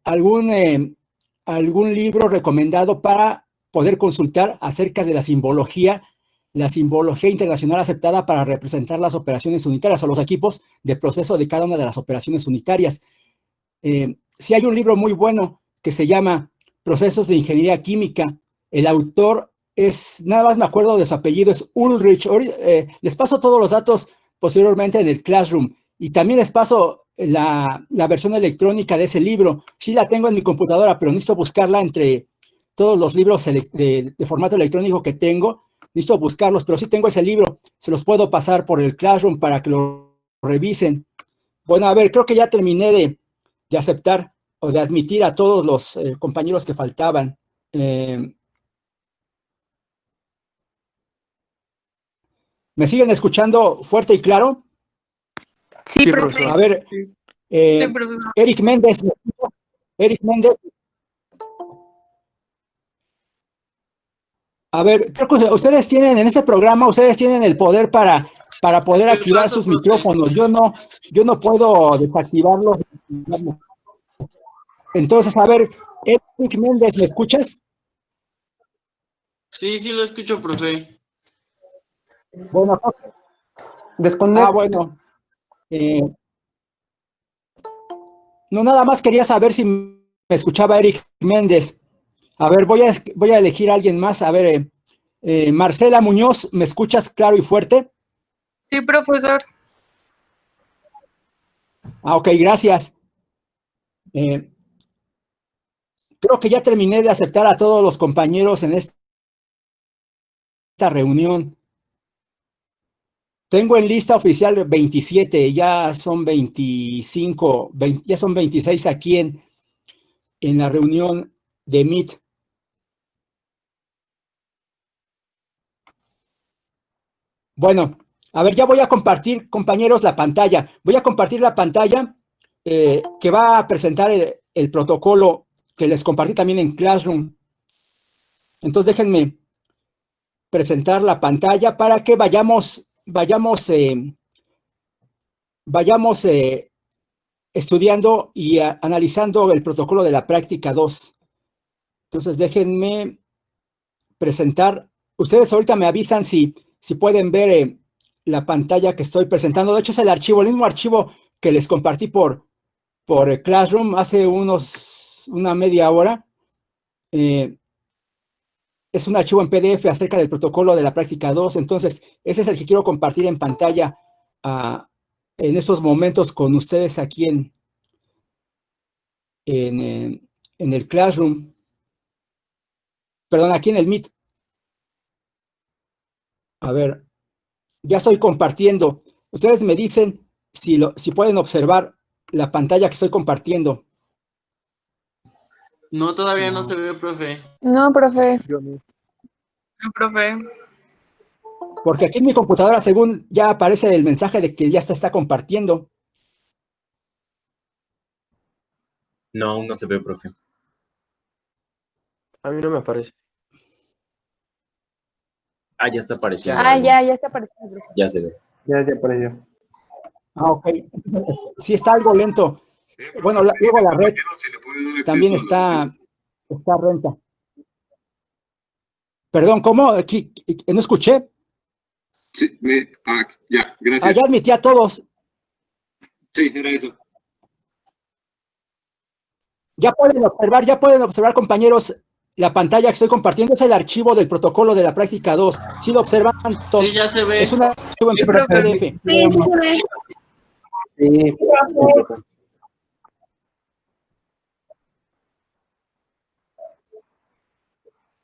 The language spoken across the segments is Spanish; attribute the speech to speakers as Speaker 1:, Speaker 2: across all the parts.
Speaker 1: algún, algún libro recomendado para poder consultar acerca de la simbología internacional aceptada para representar las operaciones unitarias o los equipos de proceso de cada una de las operaciones unitarias. Sí hay un libro muy bueno que se llama Procesos de Ingeniería Química. El autor es, nada más me acuerdo de su apellido, es Ulrich. Les paso todos los datos posteriormente en el Classroom y también les paso la versión electrónica de ese libro. Sí la tengo en mi computadora, pero necesito buscarla entre todos los libros de formato electrónico que tengo. Necesito buscarlos, pero sí tengo ese libro. Se los puedo pasar por el Classroom para que lo revisen. Bueno, a ver, creo que ya terminé de aceptar o de admitir a todos los compañeros que faltaban. ¿Me siguen escuchando fuerte y claro?
Speaker 2: Sí, profe.
Speaker 1: A ver, Eric Méndez. Eric Méndez. A ver, creo que ustedes tienen en este programa, ustedes tienen el poder para poder activar sus micrófonos. Yo no puedo desactivarlos. Entonces, a ver, Eric Méndez, ¿me escuchas?
Speaker 3: Sí, sí lo escucho, profe.
Speaker 1: Bueno,
Speaker 4: desconecta.
Speaker 1: Bueno. No, nada más quería saber si me escuchaba Eric Méndez. A ver, voy a elegir a alguien más. A ver, Marcela Muñoz, ¿me escuchas claro y fuerte?
Speaker 2: Sí, profesor.
Speaker 1: Ok, gracias. Creo que ya terminé de aceptar a todos los compañeros en esta reunión. Tengo en lista oficial 27, ya son 25, ya son 26 aquí en la reunión de Meet. Bueno, a ver, ya voy a compartir, compañeros, la pantalla. Voy a compartir la pantalla que va a presentar el protocolo que les compartí también en Classroom. Entonces déjenme presentar la pantalla para que vayamos estudiando y analizando el protocolo de la práctica 2. Entonces déjenme presentar. Ustedes ahorita me avisan si pueden ver la pantalla que estoy presentando. De hecho, es el mismo archivo que les compartí por Classroom hace una media hora. Es un archivo en PDF acerca del protocolo de la práctica 2. Entonces, ese es el que quiero compartir en pantalla en estos momentos con ustedes aquí en el Classroom. Perdón, aquí en el Meet. A ver, ya estoy compartiendo. Ustedes me dicen si pueden observar la pantalla que estoy compartiendo.
Speaker 3: No, todavía no se ve, profe.
Speaker 2: No, profe.
Speaker 4: No,
Speaker 2: profe.
Speaker 1: Porque aquí en mi computadora, según ya aparece el mensaje de que ya está compartiendo.
Speaker 5: No, aún no se ve, profe.
Speaker 4: a mí no me aparece.
Speaker 5: Ah, ya está apareciendo.
Speaker 2: Ya está apareciendo, profe.
Speaker 5: Ya se ve.
Speaker 4: Ya apareció.
Speaker 1: Ok. Sí está algo lento. Bueno, luego la red también está renta. Perdón, ¿cómo? Aquí, ¿no escuché?
Speaker 6: Sí, ya, gracias.
Speaker 1: Ya admití a todos.
Speaker 6: Sí, era eso.
Speaker 1: Ya pueden observar, compañeros, la pantalla que estoy compartiendo. Es el archivo del protocolo de la práctica 2. ¿Sí lo observan todos?
Speaker 3: Sí, ya se ve.
Speaker 1: Es un archivo en PDF.
Speaker 2: Sí, sí se ve.
Speaker 4: Sí,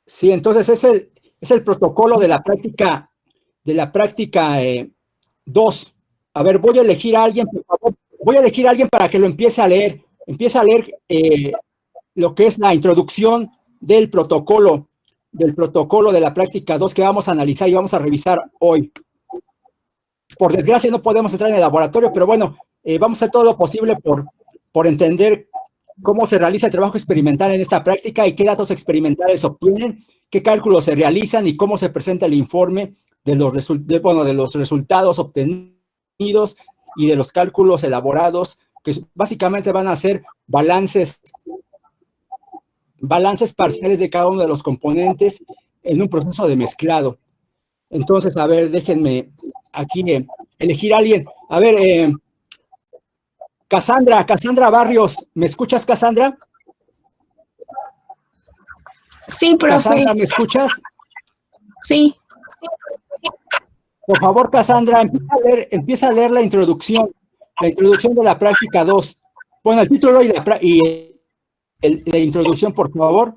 Speaker 1: Sí, entonces es el protocolo de la práctica 2. A ver, voy a elegir a alguien, por favor. Voy a elegir a alguien para que lo empiece a leer. Empieza a leer lo que es la introducción del protocolo de la práctica 2 que vamos a analizar y vamos a revisar hoy. Por desgracia no podemos entrar en el laboratorio, pero bueno, vamos a hacer todo lo posible por entender cómo se realiza el trabajo experimental en esta práctica y qué datos experimentales obtienen, qué cálculos se realizan y cómo se presenta el informe de los resultados obtenidos y de los cálculos elaborados que básicamente van a ser balances parciales de cada uno de los componentes en un proceso de mezclado. Entonces, a ver, déjenme aquí elegir a alguien. A ver, Cassandra Barrios, ¿me escuchas, Cassandra?
Speaker 2: Sí, profe.
Speaker 1: Cassandra, ¿me escuchas?
Speaker 2: Sí.
Speaker 1: Por favor, Cassandra, empieza a leer la introducción de la práctica 2. Bueno, el título y la introducción, por favor.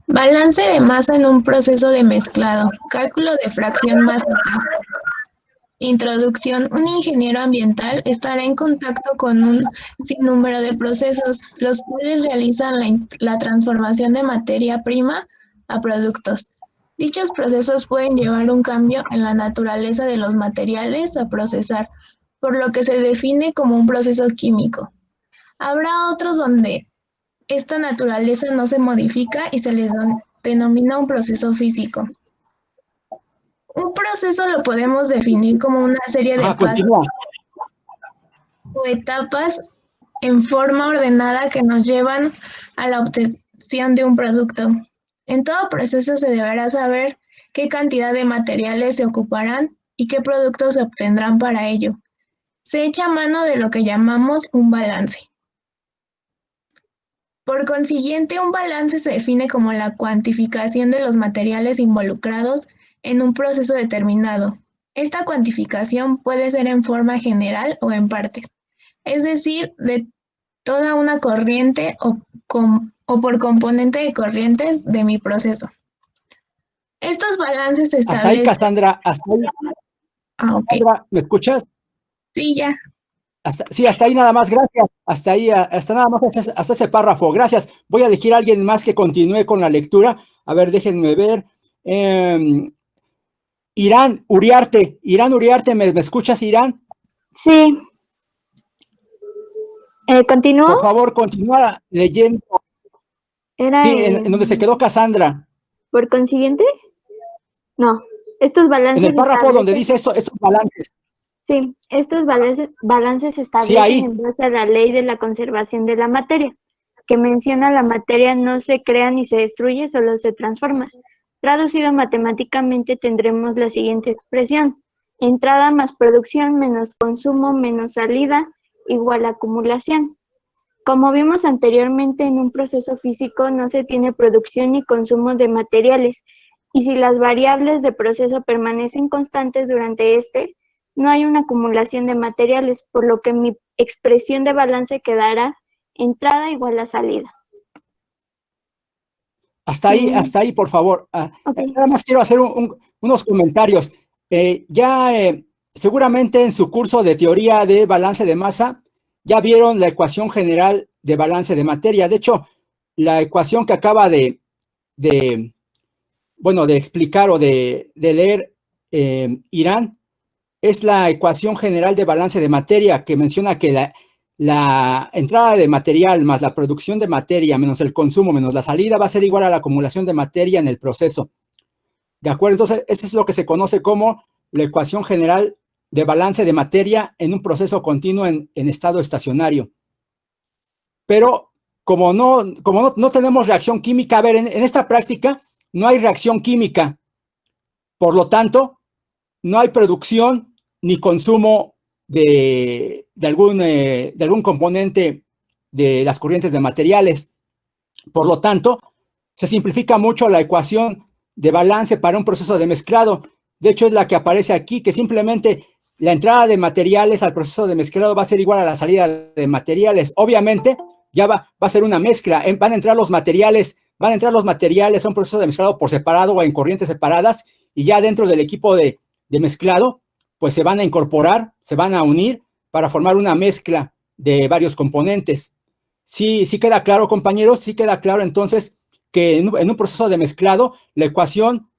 Speaker 2: Balance de masa en un proceso de mezclado. Cálculo de fracción másica. Introducción. Un ingeniero ambiental estará en contacto con un sinnúmero de procesos, los cuales realizan la transformación de materia prima a productos. Dichos procesos pueden llevar un cambio en la naturaleza de los materiales a procesar, por lo que se define como un proceso químico. Habrá otros donde esta naturaleza no se modifica y se les denomina un proceso físico. Un proceso lo podemos definir como una serie de pasos o etapas en forma ordenada que nos llevan a la obtención de un producto. En todo proceso se deberá saber qué cantidad de materiales se ocuparán y qué productos se obtendrán para ello. Se echa mano de lo que llamamos un balance. Por consiguiente, un balance se define como la cuantificación de los materiales involucrados en un proceso determinado. Esta cuantificación puede ser en forma general o en partes, es decir, de toda una corriente o por componente de corrientes de mi proceso. Estos balances se establecen...
Speaker 1: Hasta ahí, Cassandra, hasta ahí.
Speaker 2: Ok.
Speaker 1: Cassandra, ¿me escuchas?
Speaker 2: Sí, ya.
Speaker 1: Hasta ahí nada más, gracias. Hasta ahí, hasta nada más, hasta ese párrafo, gracias. Voy a elegir a alguien más que continúe con la lectura. A ver, déjenme ver. Irán Uriarte, ¿me escuchas, Irán?
Speaker 7: Sí. ¿Continúo?
Speaker 1: Por favor, continúa leyendo.
Speaker 7: Era
Speaker 1: Sí, en donde se quedó Cassandra.
Speaker 7: Por consiguiente, no. Estos balances
Speaker 1: En el párrafo donde dice estos balances.
Speaker 7: Sí, estos balances se establecen en base a la ley de la conservación de la materia, que menciona la materia no se crea ni se destruye, solo se transforma. Traducido matemáticamente tendremos la siguiente expresión: entrada más producción menos consumo menos salida igual a acumulación. Como vimos anteriormente, en un proceso físico no se tiene producción ni consumo de materiales, y si las variables de proceso permanecen constantes durante no hay una acumulación de materiales, por lo que mi expresión de balance quedará entrada igual a salida.
Speaker 1: Hasta ahí, por favor.
Speaker 7: Okay.
Speaker 1: Nada más quiero hacer unos comentarios. Seguramente en su curso de teoría de balance de masa ya vieron la ecuación general de balance de materia. De hecho, la ecuación que acaba de explicar o de leer Irán es la ecuación general de balance de materia, que menciona que la entrada de material más la producción de materia menos el consumo menos la salida va a ser igual a la acumulación de materia en el proceso. ¿De acuerdo? Entonces, eso es lo que se conoce como la ecuación general de balance de materia en un proceso continuo en estado estacionario. Pero como no tenemos reacción química, a ver, en esta práctica no hay reacción química. Por lo tanto, no hay producción ni consumo de algún componente de las corrientes de materiales. Por lo tanto, se simplifica mucho la ecuación de balance para un proceso de mezclado. De hecho, es la que aparece aquí, que simplemente la entrada de materiales al proceso de mezclado va a ser igual a la salida de materiales. Obviamente, ya va a ser una mezcla. Van a entrar los materiales a un proceso de mezclado por separado o en corrientes separadas, y ya dentro del equipo de mezclado, pues se van a incorporar, se van a unir para formar una mezcla de varios componentes. Sí queda claro, compañeros, sí queda claro entonces que en un proceso de mezclado, la ecuación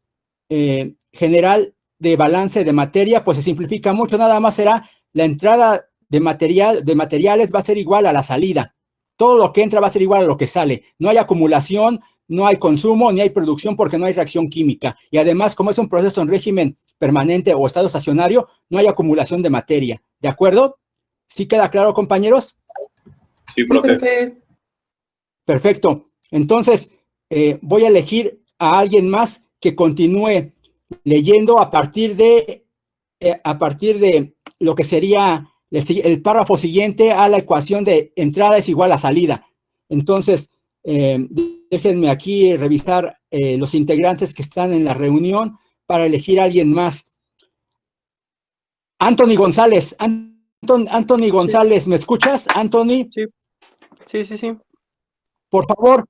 Speaker 1: general de balance de materia, pues se simplifica mucho, nada más será la entrada de materiales va a ser igual a la salida. Todo lo que entra va a ser igual a lo que sale. No hay acumulación, no hay consumo, ni hay producción porque no hay reacción química. Y además, como es un proceso en régimen permanente o estado estacionario, no hay acumulación de materia. ¿De acuerdo? ¿Sí queda claro, compañeros?
Speaker 5: Sí, profe.
Speaker 1: Perfecto. Entonces, voy a elegir a alguien más que continúe leyendo a partir de lo que sería el párrafo siguiente a la ecuación de entrada es igual a salida. Entonces, déjenme aquí revisar los integrantes que están en la reunión para elegir a alguien más. Anthony González. Anthony González, ¿me escuchas, Anthony?
Speaker 8: Sí.
Speaker 1: Por favor,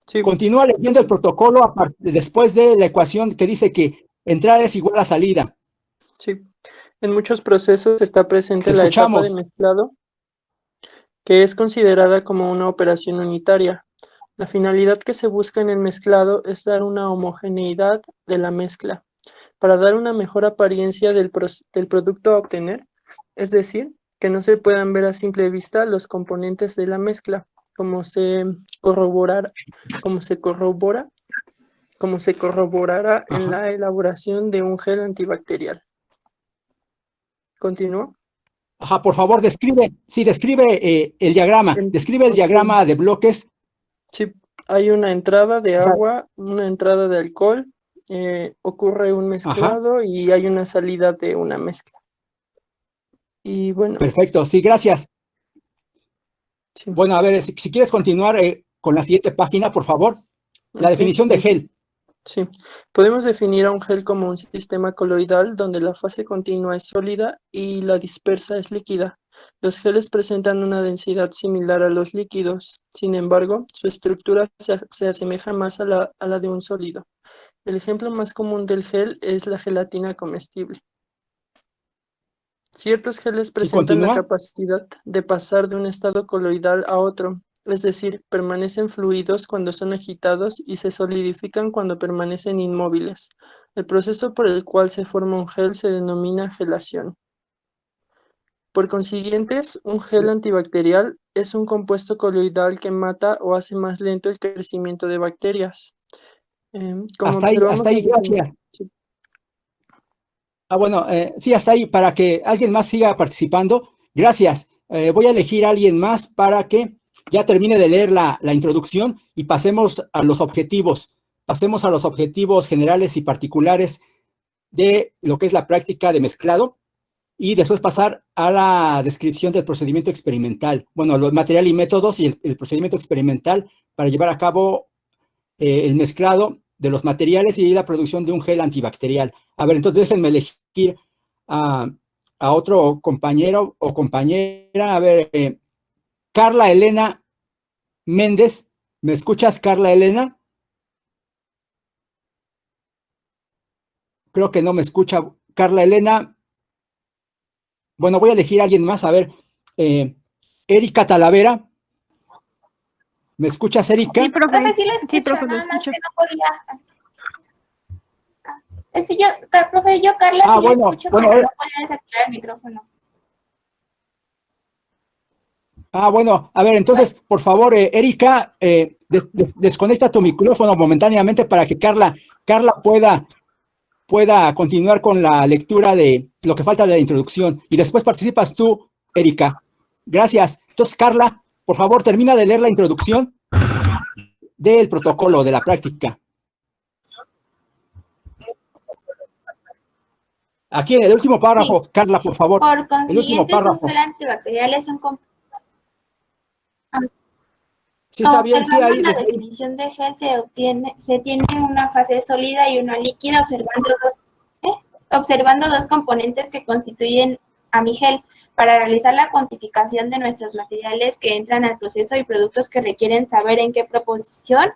Speaker 8: Sí.
Speaker 1: continúa leyendo el protocolo después de la ecuación que dice que entrada es igual a salida.
Speaker 8: Sí. En muchos procesos está presente
Speaker 1: Te
Speaker 8: la etapa
Speaker 1: escuchamos.
Speaker 8: de mezclado, que es considerada como una operación unitaria. La finalidad que se busca en el mezclado es dar una homogeneidad de la mezcla, para dar una mejor apariencia del producto a obtener, es decir, que no se puedan ver a simple vista los componentes de la mezcla, como se corroborará en la elaboración de un gel antibacterial. ¿Continúo?
Speaker 1: Ajá, por favor, describe el diagrama. Describe el diagrama de bloques.
Speaker 8: Sí, hay una entrada de agua, una entrada de alcohol, ocurre un mezclado y hay una salida de una mezcla. Y bueno.
Speaker 1: Perfecto, sí, gracias.
Speaker 8: Sí.
Speaker 1: Bueno, a ver, si quieres continuar con la siguiente página, por favor. La definición de gel.
Speaker 8: Sí, podemos definir a un gel como un sistema coloidal donde la fase continua es sólida y la dispersa es líquida. Los geles presentan una densidad similar a los líquidos, sin embargo, su estructura se asemeja más a la de un sólido. El ejemplo más común del gel es la gelatina comestible. Ciertos geles presentan la capacidad de pasar de un estado coloidal a otro, es decir, permanecen fluidos cuando son agitados y se solidifican cuando permanecen inmóviles. El proceso por el cual se forma un gel se denomina gelación. Por consiguiente, un gel antibacterial es un compuesto coloidal que mata o hace más lento el crecimiento de bacterias.
Speaker 1: Hasta ahí, gracias. Bueno, sí, hasta ahí, para que alguien más siga participando. Gracias. Voy a elegir a alguien más para que ya termine de leer la introducción y pasemos a los objetivos. Pasemos a los objetivos generales y particulares de lo que es la práctica de mezclado y después pasar a la descripción del procedimiento experimental. Bueno, los material y métodos y el procedimiento experimental para llevar a cabo el mezclado de los materiales y la producción de un gel antibacterial. A ver, entonces déjenme elegir a otro compañero o compañera. A ver, Carla Elena Méndez. ¿Me escuchas, Carla Elena? Creo que no me escucha. Carla Elena. Bueno, voy a elegir a alguien más. A ver, Erika Talavera. ¿Me escuchas, Erika?
Speaker 9: Sí, profe, sí lo escucho, sí, profe, nada más que no podía. Sí, profe, yo, Carla, sí
Speaker 1: bueno,
Speaker 9: lo escucho, pero no podía desactivar el micrófono.
Speaker 1: Bueno, a ver, entonces, por favor, Erika, desconecta tu micrófono momentáneamente para que Carla pueda continuar con la lectura de lo que falta de la introducción y después participas tú, Erika. Gracias. Entonces, Carla, por favor, termina de leer la introducción del protocolo de la práctica. Aquí en el último párrafo, sí. Carla, por favor.
Speaker 9: Por consiguiente, un gel antibacterial es un
Speaker 1: Sí, está bien, sí, ahí.
Speaker 9: La definición de gel se tiene una fase sólida y una líquida, observando dos componentes que constituyen a mi gel, para realizar la cuantificación de nuestros materiales que entran al proceso y productos que requieren saber en qué proporción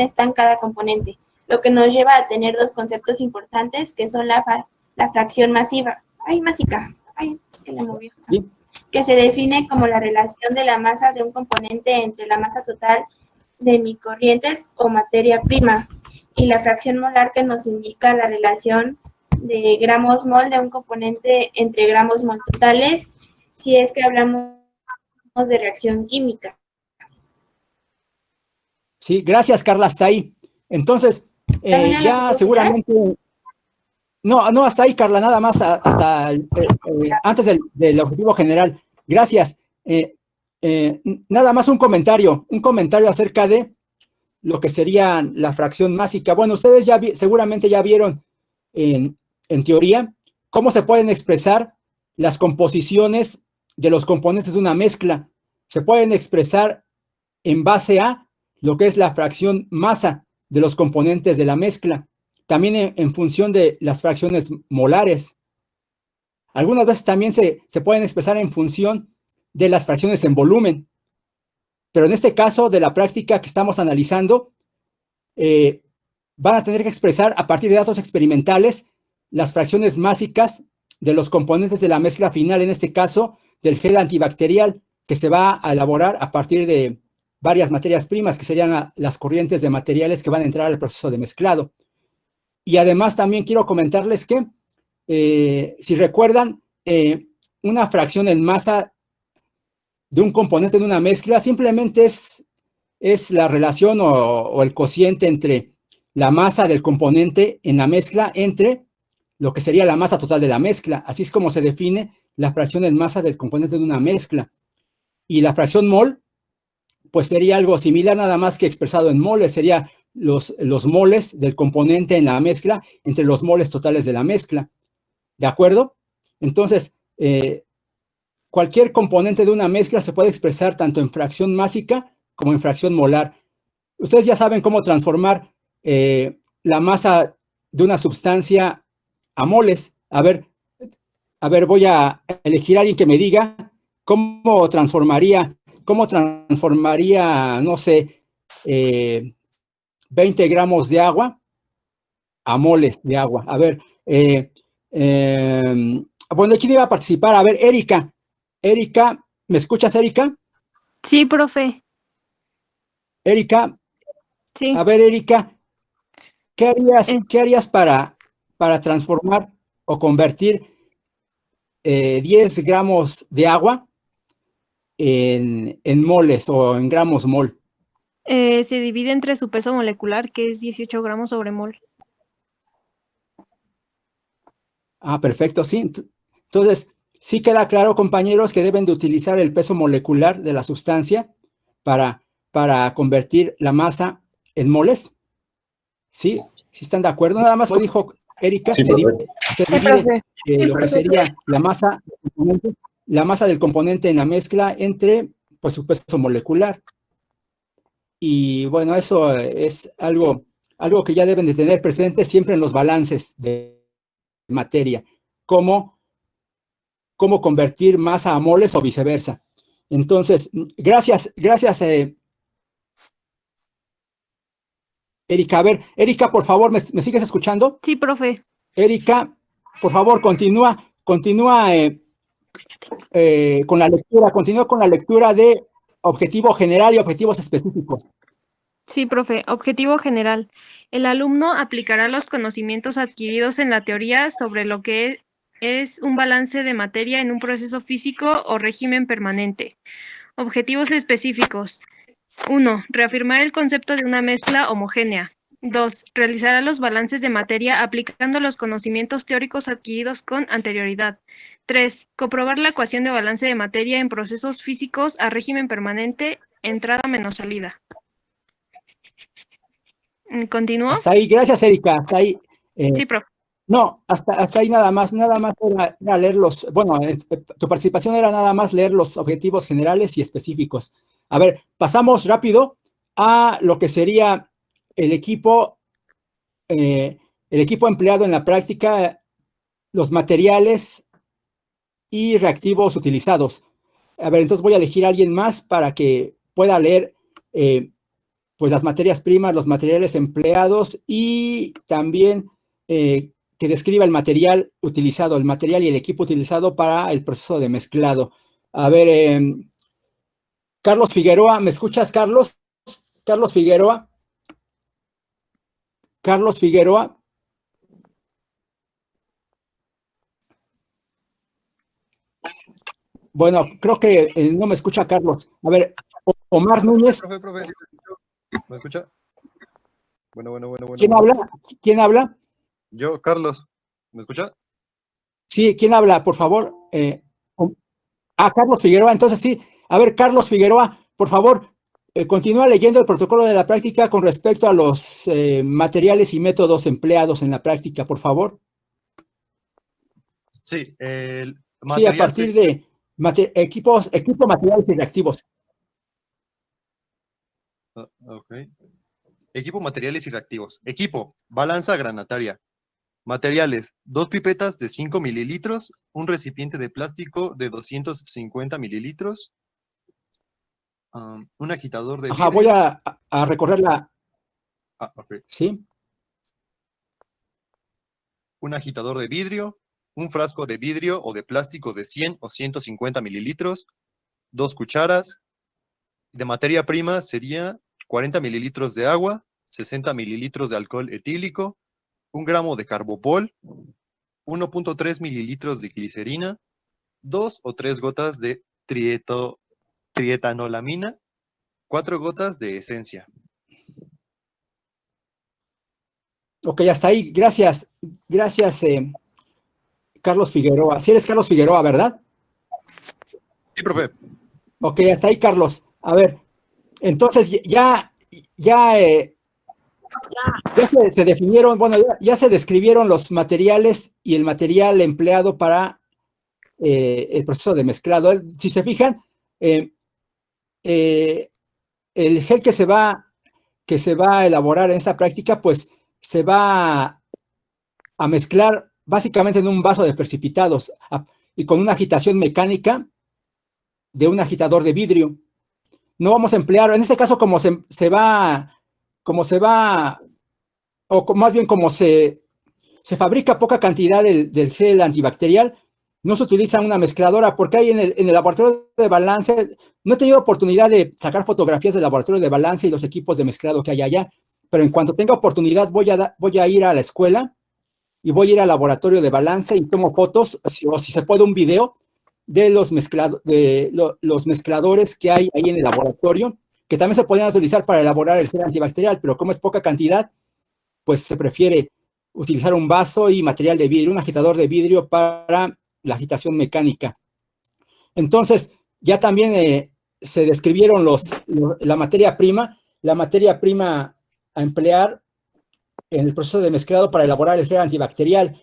Speaker 9: están cada componente, lo que nos lleva a tener dos conceptos importantes que son la fracción masiva. Es que la moví. ¿Sí? Que se define como la relación de la masa de un componente entre la masa total de microcorrientes o materia prima, y la fracción molar, que nos indica la relación de gramos mol de un componente entre gramos mol totales, si es que hablamos de reacción química. Sí,
Speaker 1: gracias, Carla, hasta ahí. Entonces, ya seguramente... No, hasta ahí, Carla, nada más, antes del objetivo general. Gracias. Nada más un comentario acerca de lo que sería la fracción másica. Bueno, ustedes seguramente ya vieron en teoría cómo se pueden expresar las composiciones de los componentes de una mezcla. Se pueden expresar en base a lo que es la fracción masa de los componentes de la mezcla. También en función de las fracciones molares. Algunas veces también se pueden expresar en función de las fracciones en volumen. Pero en este caso de la práctica que estamos analizando, van a tener que expresar a partir de datos experimentales las fracciones másicas de los componentes de la mezcla final, en este caso del gel antibacterial, que se va a elaborar a partir de varias materias primas, que serían las corrientes de materiales que van a entrar al proceso de mezclado. Y además también quiero comentarles que, si recuerdan, una fracción en masa de un componente de una mezcla simplemente es la relación o el cociente entre la masa del componente en la mezcla entre lo que sería la masa total de la mezcla. Así es como se define la fracción en masa del componente de una mezcla. Y la fracción mol, pues sería algo similar, nada más que expresado en moles. Sería los moles del componente en la mezcla entre los moles totales de la mezcla. ¿De acuerdo? Entonces, cualquier componente de una mezcla se puede expresar tanto en fracción másica como en fracción molar. Ustedes ya saben cómo transformar la masa de una sustancia a moles. A ver, voy a elegir a alguien que me diga cómo transformaría, no sé, 20 gramos de agua a moles de agua. A ver, bueno, ¿quién iba a participar? A ver, Erika, ¿me escuchas, Erika?
Speaker 10: Sí, profe.
Speaker 1: Erika,
Speaker 10: Sí.
Speaker 1: a ver, Erika, ¿qué harías para transformar o convertir 10 gramos de agua en moles o en gramos mol?
Speaker 10: Se divide entre su peso molecular, que es 18 gramos sobre mol.
Speaker 1: Ah, perfecto, sí. Entonces, sí queda claro, compañeros, que deben de utilizar el peso molecular de la sustancia para convertir la masa en moles. ¿Sí? ¿Sí están de acuerdo? Nada más lo dijo Erika,
Speaker 5: Sí,
Speaker 1: se
Speaker 5: profe.
Speaker 1: divide
Speaker 10: Sí,
Speaker 1: lo que sería la masa del componente en la mezcla entre pues su peso molecular. Y bueno, eso es algo que ya deben de tener presente siempre en los balances de materia, cómo convertir masa a moles o viceversa. Entonces, gracias, Erika. A ver, Erika, por favor, ¿me sigues escuchando?
Speaker 10: Sí, profe.
Speaker 1: Erika, por favor, continúa con la lectura de objetivo general y objetivos específicos.
Speaker 10: Sí, profe. Objetivo general. El alumno aplicará los conocimientos adquiridos en la teoría sobre lo que es un balance de materia en un proceso físico o régimen permanente. Objetivos específicos. 1. Reafirmar el concepto de una mezcla homogénea. 2. Realizará los balances de materia aplicando los conocimientos teóricos adquiridos con anterioridad. 3. Comprobar la ecuación de balance de materia en procesos físicos a régimen permanente, entrada menos salida. ¿Continúo?
Speaker 1: Hasta ahí, gracias, Erika. Hasta ahí.
Speaker 10: Sí, profe.
Speaker 1: No, hasta ahí nada más era leer tu participación era nada más leer los objetivos generales y específicos. A ver, pasamos rápido a lo que sería el equipo empleado en la práctica, los materiales y reactivos utilizados. A ver, entonces voy a elegir a alguien más para que pueda leer pues las materias primas, los materiales empleados y también que describa el material utilizado, el material y el equipo utilizado para el proceso de mezclado. A ver, Carlos Figueroa, ¿me escuchas, Carlos? Carlos Figueroa. Carlos Figueroa. Bueno, creo que no me escucha Carlos. A ver, Omar Núñez.
Speaker 11: Profe, ¿me escucha? Bueno.
Speaker 1: ¿Quién habla?
Speaker 11: Yo, Carlos. ¿Me escucha?
Speaker 1: Sí, ¿quién habla, por favor? Carlos Figueroa, entonces sí. A ver, Carlos Figueroa, por favor, continúa leyendo el protocolo de la práctica con respecto a los materiales y métodos empleados en la práctica, por favor.
Speaker 11: Sí, el
Speaker 1: Sí, a
Speaker 11: material
Speaker 1: partir de equipo, materiales y reactivos.
Speaker 11: Ok. Equipo, materiales y reactivos. Equipo, balanza granataria. Materiales, 2 pipetas de 5 mililitros, un recipiente de plástico de 250 mililitros, un agitador de
Speaker 1: Ajá, voy
Speaker 11: vidrio.
Speaker 1: a recorrer la...
Speaker 11: Ok.
Speaker 1: Sí.
Speaker 11: Un agitador de vidrio, un frasco de vidrio o de plástico de 100 o 150 mililitros, 2 cucharas. De materia prima sería 40 mililitros de agua, 60 mililitros de alcohol etílico, 1 gramo de carbopol, 1.3 mililitros de glicerina, 2 o 3 gotas de trietanolamina, 4 gotas de esencia.
Speaker 1: Ok, hasta ahí. Gracias. Gracias, Carlos Figueroa. Si eres Carlos Figueroa, ¿verdad?
Speaker 11: Sí, profe.
Speaker 1: Ok, hasta ahí, Carlos. A ver, entonces ya se definieron, bueno, ya se describieron los materiales y el material empleado para el proceso de mezclado. Si se fijan, el gel que se va a elaborar en esta práctica, pues se va a mezclar básicamente en un vaso de precipitados y con una agitación mecánica de un agitador de vidrio. No vamos a emplear, en este caso, como se va, o más bien como se fabrica poca cantidad del gel antibacterial, no se utiliza una mezcladora porque hay en el laboratorio de balance, no he tenido oportunidad de sacar fotografías del laboratorio de balance y los equipos de mezclado que hay allá, pero en cuanto tenga oportunidad voy a ir a la escuela y voy a ir al laboratorio de balance y tomo fotos, o si se puede un video de los mezcladores que hay ahí en el laboratorio, que también se podrían utilizar para elaborar el gel antibacterial, pero como es poca cantidad, pues se prefiere utilizar un vaso y material de vidrio, un agitador de vidrio para la agitación mecánica. Entonces, ya también se describieron la materia prima a emplear en el proceso de mezclado para elaborar el gel antibacterial.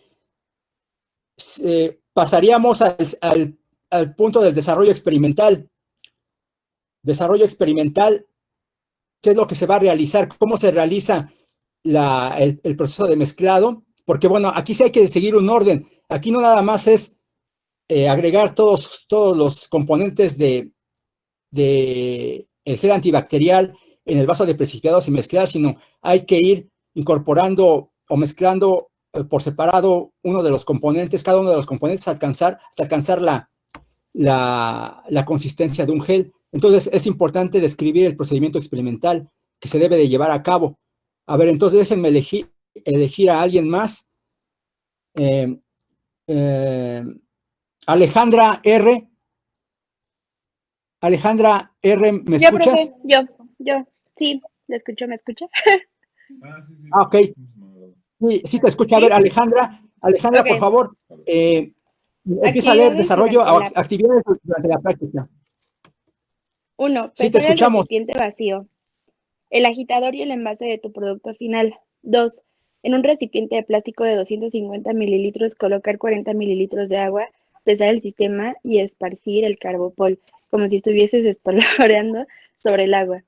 Speaker 1: Pasaríamos al punto del desarrollo experimental. Desarrollo experimental, ¿qué es lo que se va a realizar? ¿Cómo se realiza el proceso de mezclado? Porque bueno, aquí sí hay que seguir un orden. Aquí no nada más es agregar todos los componentes de el gel antibacterial en el vaso de precipitados y mezclar, sino hay que ir incorporando o mezclando por separado cada uno de los componentes hasta alcanzar la consistencia de un gel. Entonces es importante describir el procedimiento experimental que se debe de llevar a cabo. A ver, entonces déjenme elegir a alguien más. Alejandra R. Alejandra R., ¿me escuchas?
Speaker 12: Profe, yo, sí, le escucho, ¿me escucha?
Speaker 1: Ok. Sí te escucho. A ver, Alejandra,
Speaker 12: Ok.
Speaker 1: por favor, empieza a leer desarrollo, actividades durante la práctica.
Speaker 12: 1.
Speaker 1: Sí, te
Speaker 12: Pesar el
Speaker 1: escuchamos.
Speaker 12: recipiente vacío. El agitador y el envase de tu producto final. 2. En un recipiente de plástico de 250 mililitros, colocar 40 mililitros de agua, pesar el sistema y esparcir el carbopol, como si estuvieses espolvoreando sobre el agua.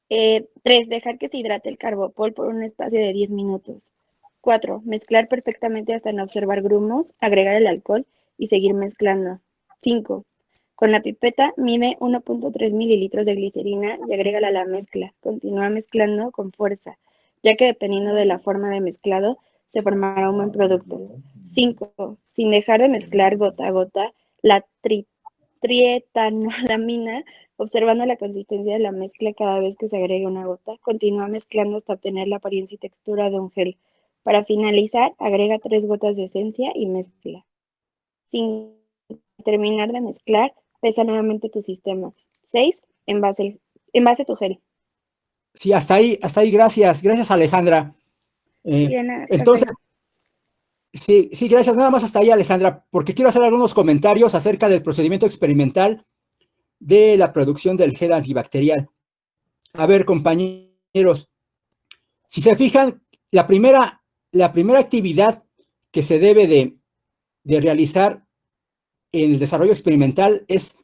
Speaker 12: 3. Dejar que se hidrate el carbopol por un espacio de 10 minutos. 4. Mezclar perfectamente hasta no observar grumos, agregar el alcohol y seguir mezclando. 5. Con la pipeta mide 1.3 mililitros de glicerina y agrégala a la mezcla. Continúa mezclando con fuerza, ya que dependiendo de la forma de mezclado, se formará un buen producto. 5. Sin dejar de mezclar gota a gota, la trietanolamina, observando la consistencia de la mezcla cada vez que se agregue una gota, continúa mezclando hasta obtener la apariencia y textura de un gel. Para finalizar, agrega 3 gotas de esencia y mezcla. Sin terminar de mezclar, pesa nuevamente tu sistema. 6. Envase tu gel.
Speaker 1: Sí, hasta ahí, gracias. Gracias, Alejandra.
Speaker 12: Bien,
Speaker 1: Entonces, Sí, sí, gracias. Nada más hasta ahí, Alejandra, porque quiero hacer algunos comentarios acerca del procedimiento experimental de la producción del gel antibacterial. A ver, compañeros, si se fijan, la primera actividad que se debe de realizar en el desarrollo experimental es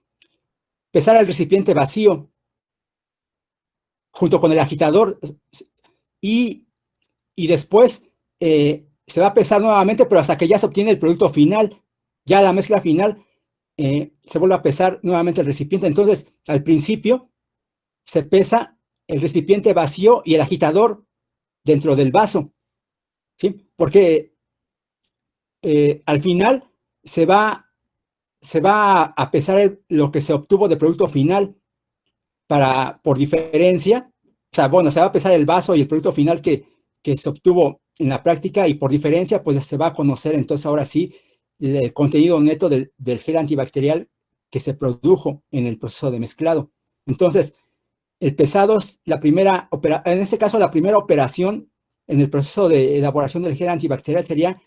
Speaker 1: pesar el recipiente vacío junto con el agitador y después se va a pesar nuevamente, pero hasta que ya se obtiene el producto final, ya la mezcla final, se vuelve a pesar nuevamente el recipiente. Entonces, al principio se pesa el recipiente vacío y el agitador dentro del vaso, ¿sí? Porque al final se va a pesar lo que se obtuvo de producto final por diferencia. O sea, bueno, se va a pesar el vaso y el producto final que se obtuvo en la práctica, y por diferencia, pues se va a conocer entonces ahora sí el contenido neto del gel antibacterial que se produjo en el proceso de mezclado. Entonces, el pesado es en este caso, la primera operación en el proceso de elaboración del gel antibacterial sería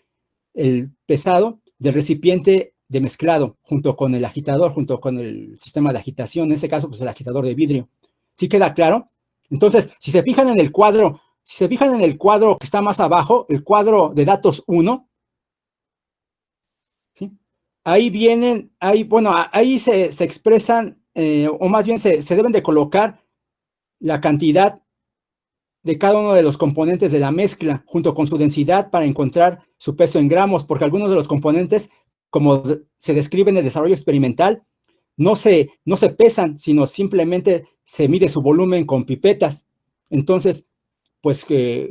Speaker 1: el pesado del recipiente de mezclado junto con el agitador, junto con el sistema de agitación, en este caso, pues el agitador de vidrio. ¿Sí queda claro? Entonces, si se fijan en el cuadro que está más abajo, el cuadro de datos 1, ¿sí? Ahí se expresan, o más bien se deben de colocar la cantidad de cada uno de los componentes de la mezcla, junto con su densidad, para encontrar su peso en gramos, porque algunos de los componentes, como se describe en el desarrollo experimental, no se pesan, sino simplemente se mide su volumen con pipetas. Entonces, pues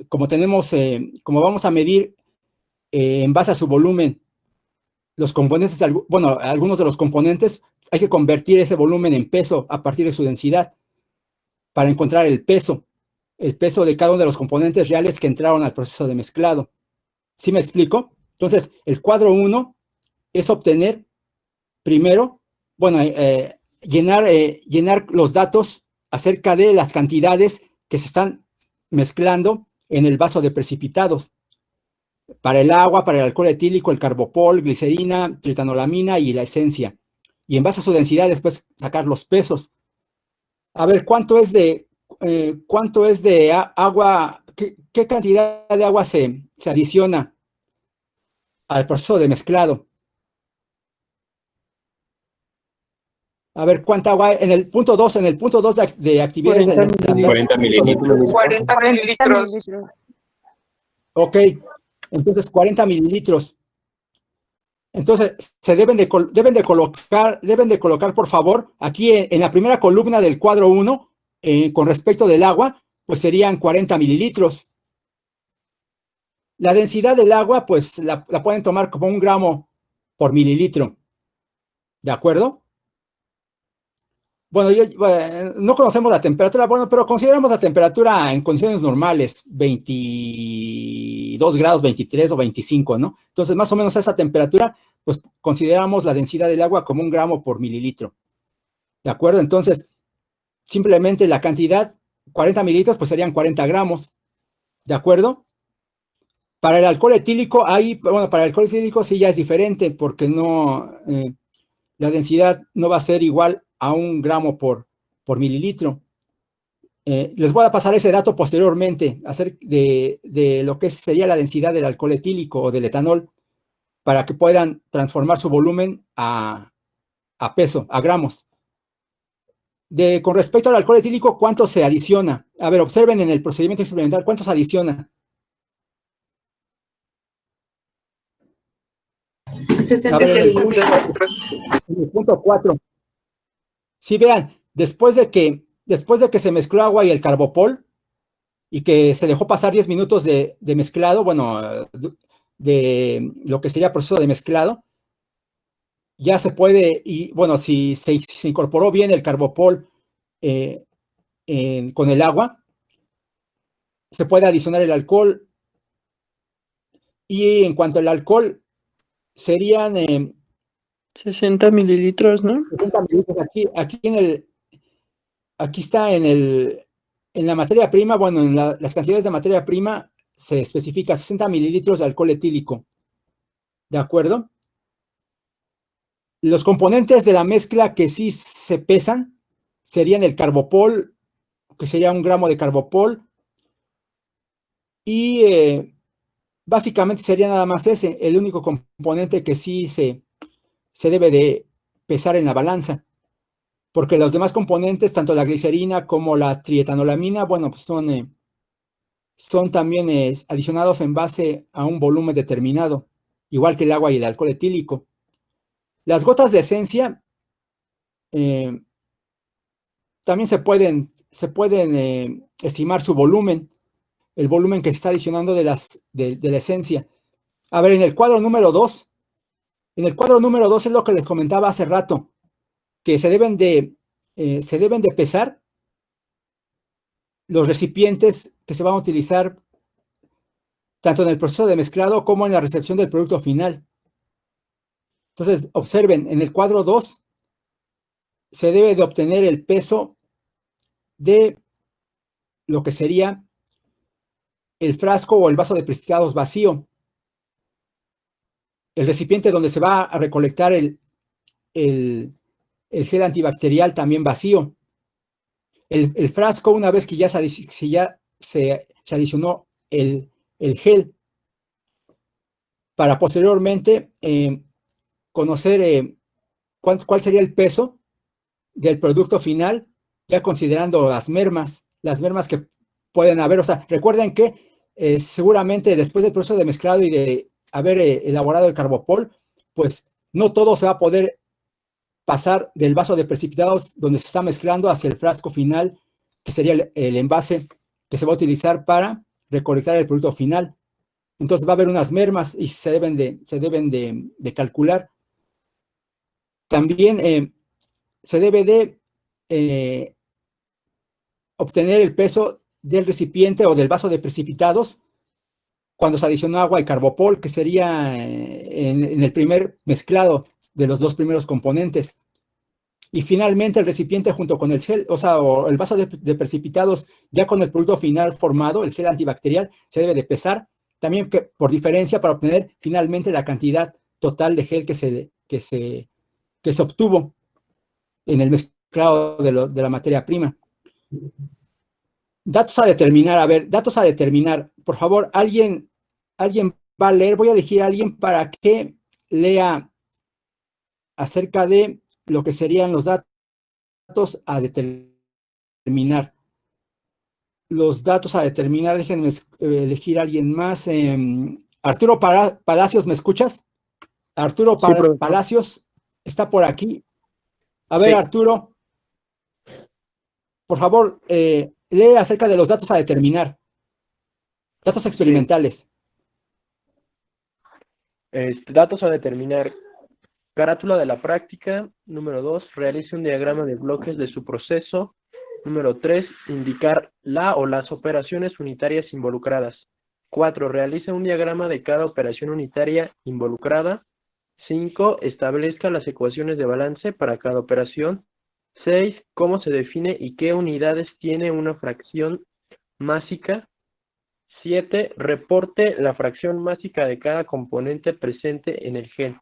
Speaker 1: como vamos a medir en base a su volumen los componentes, algunos de los componentes, hay que convertir ese volumen en peso a partir de su densidad para encontrar el peso de cada uno de los componentes reales que entraron al proceso de mezclado. ¿Sí me explico? Entonces, el cuadro 1 es obtener primero, llenar los datos acerca de las cantidades que se están mezclando en el vaso de precipitados. Para el agua, para el alcohol etílico, el carbopol, glicerina, tritanolamina y la esencia. Y en base a su densidad, después sacar los pesos. A ver, ¿cuánto es de agua? ¿Qué cantidad de agua se adiciona al proceso de mezclado? A ver, ¿cuánta agua en el punto 2? En el punto 2 de actividades.
Speaker 5: 40 mililitros.
Speaker 8: 40 mililitros.
Speaker 1: Ok, entonces 40 mililitros. Entonces, deben de colocar, por favor, aquí en la primera columna del cuadro 1, con respecto del agua, pues serían 40 mililitros. La densidad del agua, pues la pueden tomar como 1 gramo por mililitro. ¿De acuerdo? Bueno, no conocemos la temperatura, pero consideramos la temperatura en condiciones normales, 22 grados, 23 o 25, ¿no? Entonces, más o menos a esa temperatura, pues consideramos la densidad del agua como 1 gramo por mililitro. ¿De acuerdo? Entonces, simplemente la cantidad, 40 mililitros, pues serían 40 gramos. ¿De acuerdo? Para el alcohol etílico, para el alcohol etílico sí ya es diferente, porque la densidad no va a ser igual a 1 gramo por mililitro. Les voy a pasar ese dato posteriormente, acerca de lo que sería la densidad del alcohol etílico o del etanol, para que puedan transformar su volumen a peso, a gramos. Con respecto al alcohol etílico, ¿cuánto se adiciona? A ver, observen en el procedimiento experimental, ¿cuánto se adiciona?
Speaker 5: 60 mililitros.
Speaker 1: En el punto 4. Sí, vean, después de que se mezcló agua y el carbopol, y que se dejó pasar 10 minutos de mezclado, de lo que sería proceso de mezclado, ya se puede, y bueno, si se incorporó bien el carbopol con el agua, se puede adicionar el alcohol. Y en cuanto al alcohol, serían
Speaker 8: 60 mililitros, ¿no?
Speaker 1: 60 mililitros. Aquí está en la materia prima, en las cantidades de materia prima se especifica 60 mililitros de alcohol etílico ¿De acuerdo? Los componentes de la mezcla que sí se pesan serían el carbopol, que sería 1 gramo de carbopol, y básicamente sería nada más ese, el único componente que sí se debe de pesar en la balanza, porque los demás componentes, tanto la glicerina como la trietanolamina, bueno, pues son también adicionados en base a un volumen determinado, igual que el agua y el alcohol etílico. Las gotas de esencia también se pueden estimar su volumen, el volumen que se está adicionando de la esencia. A ver, en el cuadro número 2 es lo que les comentaba hace rato, que se deben de pesar los recipientes que se van a utilizar tanto en el proceso de mezclado como en la recepción del producto final. Entonces, observen, en el cuadro 2 se debe de obtener el peso de lo que sería el frasco o el vaso de precipitados vacío, el recipiente donde se va a recolectar el gel antibacterial también vacío, el frasco una vez que ya se adicionó el gel, para posteriormente conocer cuál sería el peso del producto final, ya considerando las mermas que pueden haber. O sea, recuerden que seguramente después del proceso de mezclado y de haber elaborado el carbopol, pues no todo se va a poder pasar del vaso de precipitados donde se está mezclando hacia el frasco final, que sería el envase que se va a utilizar para recolectar el producto final. Entonces va a haber unas mermas y se deben de calcular. También se debe de obtener el peso del recipiente o del vaso de precipitados cuando se adicionó agua y carbopol, que sería en el primer mezclado de los 2 primeros componentes. Y finalmente el recipiente junto con el gel, o el vaso de precipitados ya con el producto final formado, el gel antibacterial, se debe de pesar también por diferencia para obtener finalmente la cantidad total de gel que se obtuvo en el mezclado de la materia prima. Datos a determinar. Por favor, alguien va a leer. Voy a elegir a alguien para que lea acerca de lo que serían los datos a determinar. Los datos a determinar, déjenme elegir a alguien más. Arturo Palacios, ¿me escuchas? Arturo Palacios está por aquí. A ver, sí. Arturo, por favor, lee acerca de los datos a determinar. Datos experimentales.
Speaker 13: Datos a determinar. Carátula de la práctica. Número 2, realice un diagrama de bloques de su proceso. Número 3, indicar la o las operaciones unitarias involucradas. 4, realice un diagrama de cada operación unitaria involucrada. 5, establezca las ecuaciones de balance para cada operación. 6, cómo se define y qué unidades tiene una fracción másica. 7, reporte la fracción másica de cada componente presente en el gel.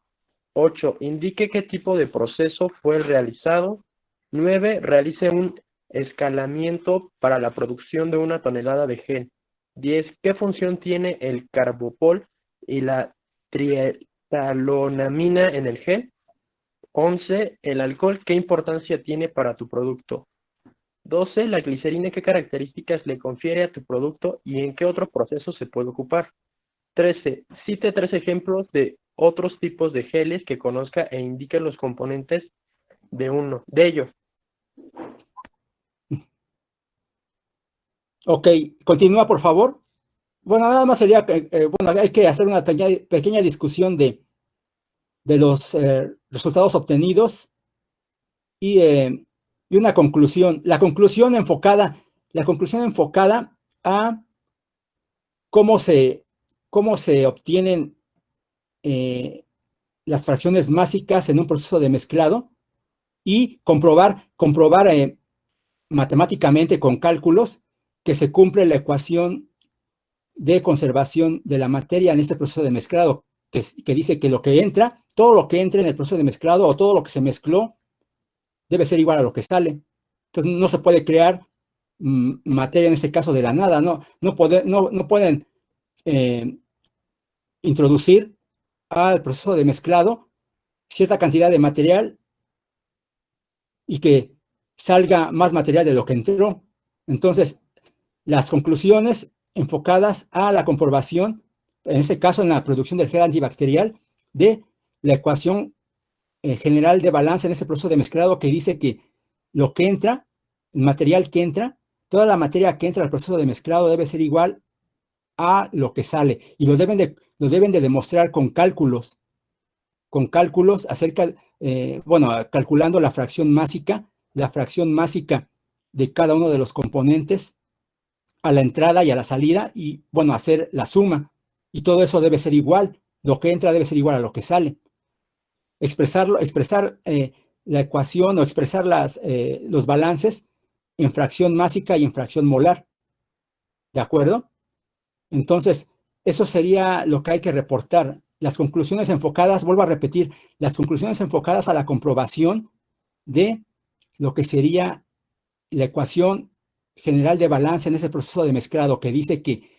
Speaker 13: 8, indique qué tipo de proceso fue realizado. 9, realice un escalamiento para la producción de 1 tonelada de gel. 10, qué función tiene el carbopol y la trietanolamina en el gel. 11, el alcohol, qué importancia tiene para tu producto. 12, la glicerina, qué características le confiere a tu producto y en qué otro proceso se puede ocupar. 13, cite 3 ejemplos de otros tipos de geles que conozca e indique los componentes de uno de ellos.
Speaker 1: Ok, continúa por favor. Bueno, nada más sería, hay que hacer una pequeña discusión de los resultados obtenidos y una conclusión. La conclusión enfocada a cómo se obtienen las fracciones másicas en un proceso de mezclado y comprobar matemáticamente con cálculos que se cumple la ecuación de conservación de la materia en este proceso de mezclado, que dice que todo lo que entra en el proceso de mezclado o todo lo que se mezcló debe ser igual a lo que sale. Entonces no se puede crear materia en este caso de la nada, no pueden introducir al proceso de mezclado cierta cantidad de material y que salga más material de lo que entró. Entonces, las conclusiones enfocadas a la comprobación, en este caso en la producción del gel antibacterial, de la ecuación general de balance en este proceso de mezclado, que dice que lo que entra, el material que entra, toda la materia que entra al proceso de mezclado debe ser igual a lo que sale, y lo deben de demostrar con cálculos acerca, calculando la fracción másica de cada uno de los componentes a la entrada y a la salida, y hacer la suma, y todo eso debe ser igual, lo que entra debe ser igual a lo que sale. Expresar la ecuación o expresar los balances en fracción másica y en fracción molar, ¿de acuerdo? Entonces, eso sería lo que hay que reportar. Las conclusiones enfocadas, vuelvo a repetir, las conclusiones enfocadas a la comprobación de lo que sería la ecuación general de balance en ese proceso de mezclado, que dice que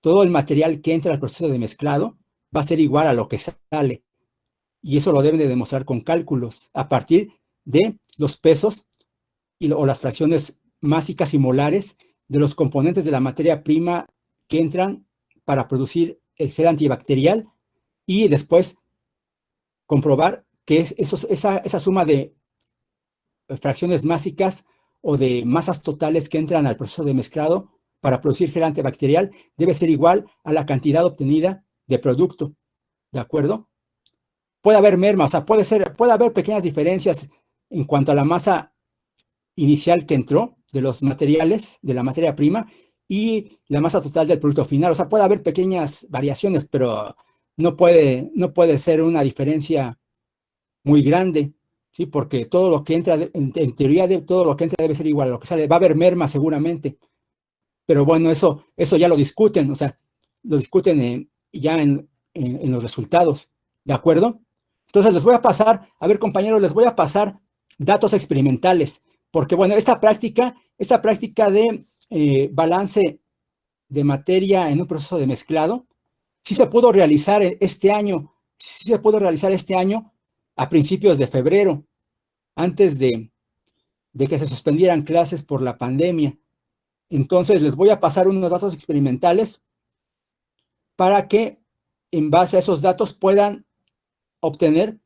Speaker 1: todo el material que entra al proceso de mezclado va a ser igual a lo que sale. Y eso lo deben de demostrar con cálculos a partir de los pesos o las fracciones másicas y molares de los componentes de la materia prima que entran para producir el gel antibacterial, y después comprobar que esa suma de fracciones másicas o de masas totales que entran al proceso de mezclado para producir gel antibacterial debe ser igual a la cantidad obtenida de producto, ¿de acuerdo? Puede haber merma, o sea, puede haber pequeñas diferencias en cuanto a la masa inicial que entró de los materiales, de la materia prima, y la masa total del producto final. O sea, puede haber pequeñas variaciones, pero no puede ser una diferencia muy grande, ¿sí? Porque todo lo que entra, en teoría, todo lo que entra debe ser igual a lo que sale. Va a haber merma seguramente, pero bueno, eso ya lo discuten, o sea, lo discuten ya en los resultados, ¿de acuerdo? Entonces les voy a pasar, a ver compañeros, les voy a pasar datos experimentales, porque bueno, esta práctica de balance de materia en un proceso de mezclado, sí se pudo realizar este año a principios de febrero, antes de que se suspendieran clases por la pandemia. Entonces les voy a pasar unos datos experimentales para que en base a esos datos puedan obtener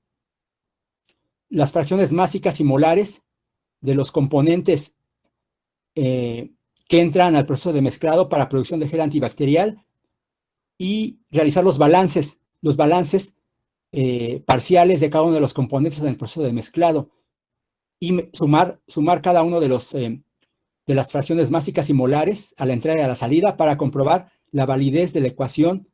Speaker 1: las fracciones másicas y molares de los componentes que entran al proceso de mezclado para producción de gel antibacterial, y realizar los balances parciales de cada uno de los componentes en el proceso de mezclado, y sumar cada uno de las fracciones másicas y molares a la entrada y a la salida para comprobar la validez de la ecuación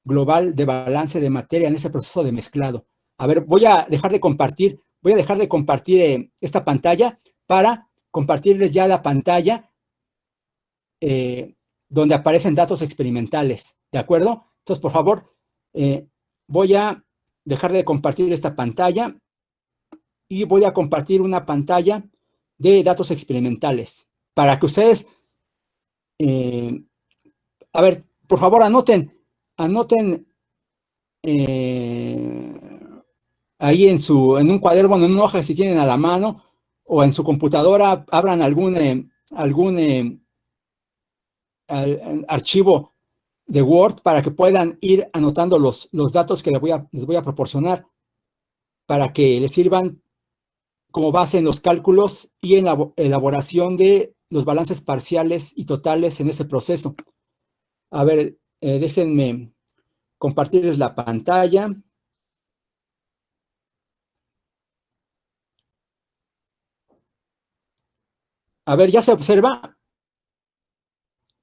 Speaker 1: global de balance de materia en ese proceso de mezclado. A ver, voy a dejar de compartir esta pantalla para compartirles ya la pantalla donde aparecen datos experimentales, ¿de acuerdo? Entonces, por favor, voy a dejar de compartir esta pantalla y voy a compartir una pantalla de datos experimentales para que ustedes, a ver, por favor, anoten ahí en un cuaderno, en una hoja si tienen a la mano, o en su computadora, abran algún archivo de Word para que puedan ir anotando los datos que les voy a proporcionar, para que les sirvan como base en los cálculos y en la elaboración de los balances parciales y totales en este proceso. A ver, déjenme compartirles la pantalla. A ver, ¿ya se observa?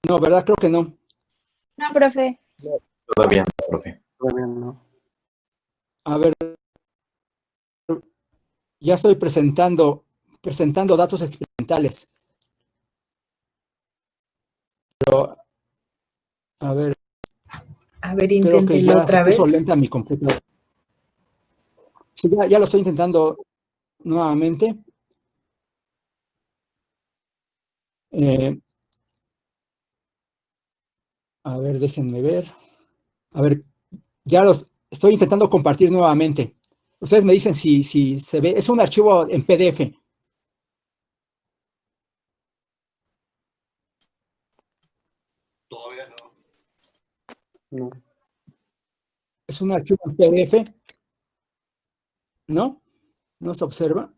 Speaker 1: No, ¿verdad? Creo que no.
Speaker 12: No, profe.
Speaker 5: Todavía no, profe.
Speaker 4: Todavía no.
Speaker 1: A ver, ya estoy presentando datos experimentales. Pero, a ver.
Speaker 14: ver,
Speaker 1: Creo que
Speaker 14: inténtenlo
Speaker 1: ya se
Speaker 14: otra
Speaker 1: puso
Speaker 14: vez.
Speaker 1: lenta mi computadora. Sí, ya lo estoy intentando nuevamente. A ver, déjenme ver. A ver, ya los estoy intentando compartir nuevamente. Ustedes me dicen si se ve. Es un archivo en PDF.
Speaker 6: Todavía
Speaker 4: No.
Speaker 1: Es un archivo en PDF. ¿No? ¿No se observa?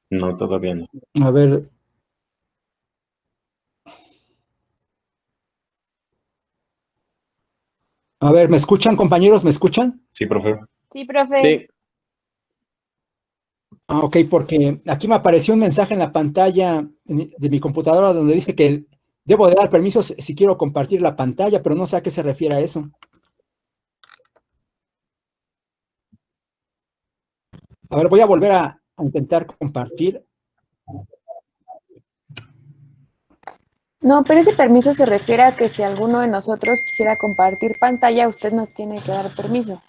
Speaker 5: No, todavía no.
Speaker 1: A ver. A ver, ¿me escuchan, compañeros? ¿Me escuchan?
Speaker 5: Sí, profe.
Speaker 12: Sí, profe.
Speaker 1: Ah, ok, porque aquí me apareció un mensaje en la pantalla de mi computadora donde dice que debo de dar permisos si quiero compartir la pantalla, pero no sé a qué se refiere a eso. A ver, voy a volver a intentar compartir.
Speaker 12: No, pero ese permiso se refiere a que si alguno de nosotros quisiera compartir pantalla, usted no tiene que dar permiso.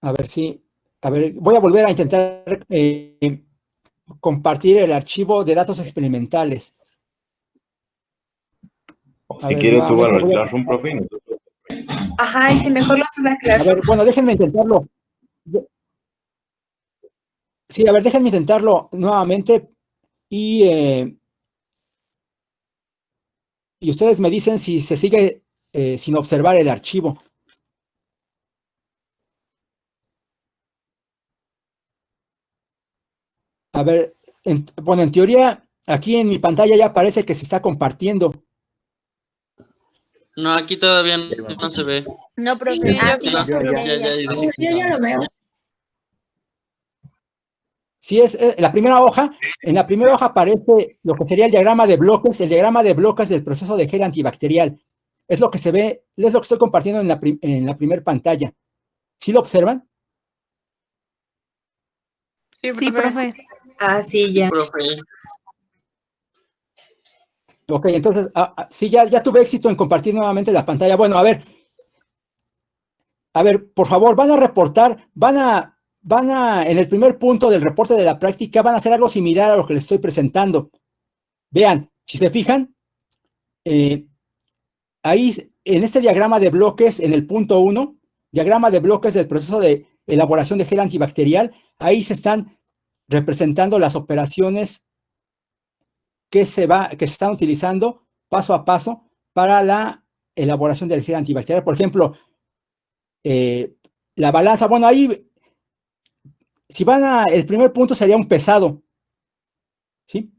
Speaker 1: A ver si, a ver, voy a volver a intentar compartir el archivo de datos experimentales.
Speaker 5: O
Speaker 1: A
Speaker 5: si
Speaker 1: ver,
Speaker 5: quiere, súbalo
Speaker 1: nuevamente
Speaker 5: al
Speaker 1: voy a-
Speaker 5: Classroom, profe. Y nosotros...
Speaker 14: Ajá, y si mejor lo sube a
Speaker 1: A
Speaker 14: Classroom.
Speaker 1: ver, bueno, déjenme intentarlo. Sí, a ver, déjenme intentarlo nuevamente y ustedes me dicen si se sigue sin observar el archivo. A ver, bueno, en teoría, aquí en mi pantalla ya parece que se está compartiendo.
Speaker 3: No, aquí todavía no se ve.
Speaker 12: No, profe.
Speaker 2: Sí,
Speaker 12: Ah,
Speaker 2: yo
Speaker 12: sí,
Speaker 2: sí.
Speaker 12: ya.
Speaker 2: Yo ya lo veo.
Speaker 1: Sí, es la primera hoja. En la primera hoja aparece lo que sería el diagrama de bloques del proceso de gel antibacterial. Es lo que se ve, es lo que estoy compartiendo en la primera pantalla. ¿Sí lo observan?
Speaker 10: Sí, profe.
Speaker 14: Ah, sí, ya.
Speaker 3: Profe.
Speaker 1: Ok, entonces, sí, ya tuve éxito en compartir nuevamente la pantalla. Bueno, a ver, por favor, van a reportar, en el primer punto del reporte de la práctica, van a hacer algo similar a lo que les estoy presentando. Vean, si se fijan, ahí en este diagrama de bloques, en el punto 1, diagrama de bloques del proceso de elaboración de gel antibacterial, ahí se están representando las operaciones que se están utilizando paso a paso para la elaboración del gel antibacterial. Por ejemplo, la balanza, bueno, ahí, si el primer punto sería un pesado, ¿sí?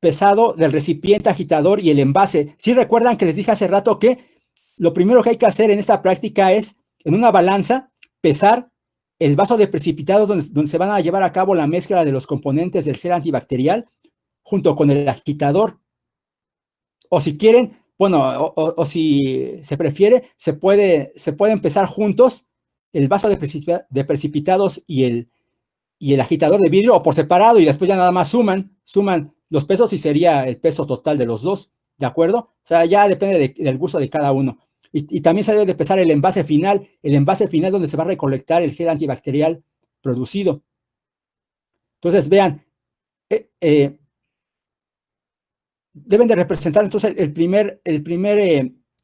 Speaker 1: Pesado del recipiente agitador y el envase. ¿Sí recuerdan que les dije hace rato que lo primero que hay que hacer en esta práctica es, en una balanza, pesar el vaso de precipitados donde se van a llevar a cabo la mezcla de los componentes del gel antibacterial junto con el agitador? O si quieren, bueno, o si se prefiere, se puede empezar juntos el vaso de precipitados y el agitador de vidrio, o por separado, y después ya nada más suman los pesos y sería el peso total de los dos, ¿de acuerdo? O sea, ya depende del gusto de cada uno. Y también se debe de pesar el envase final donde se va a recolectar el gel antibacterial producido. Entonces, vean, deben de representar entonces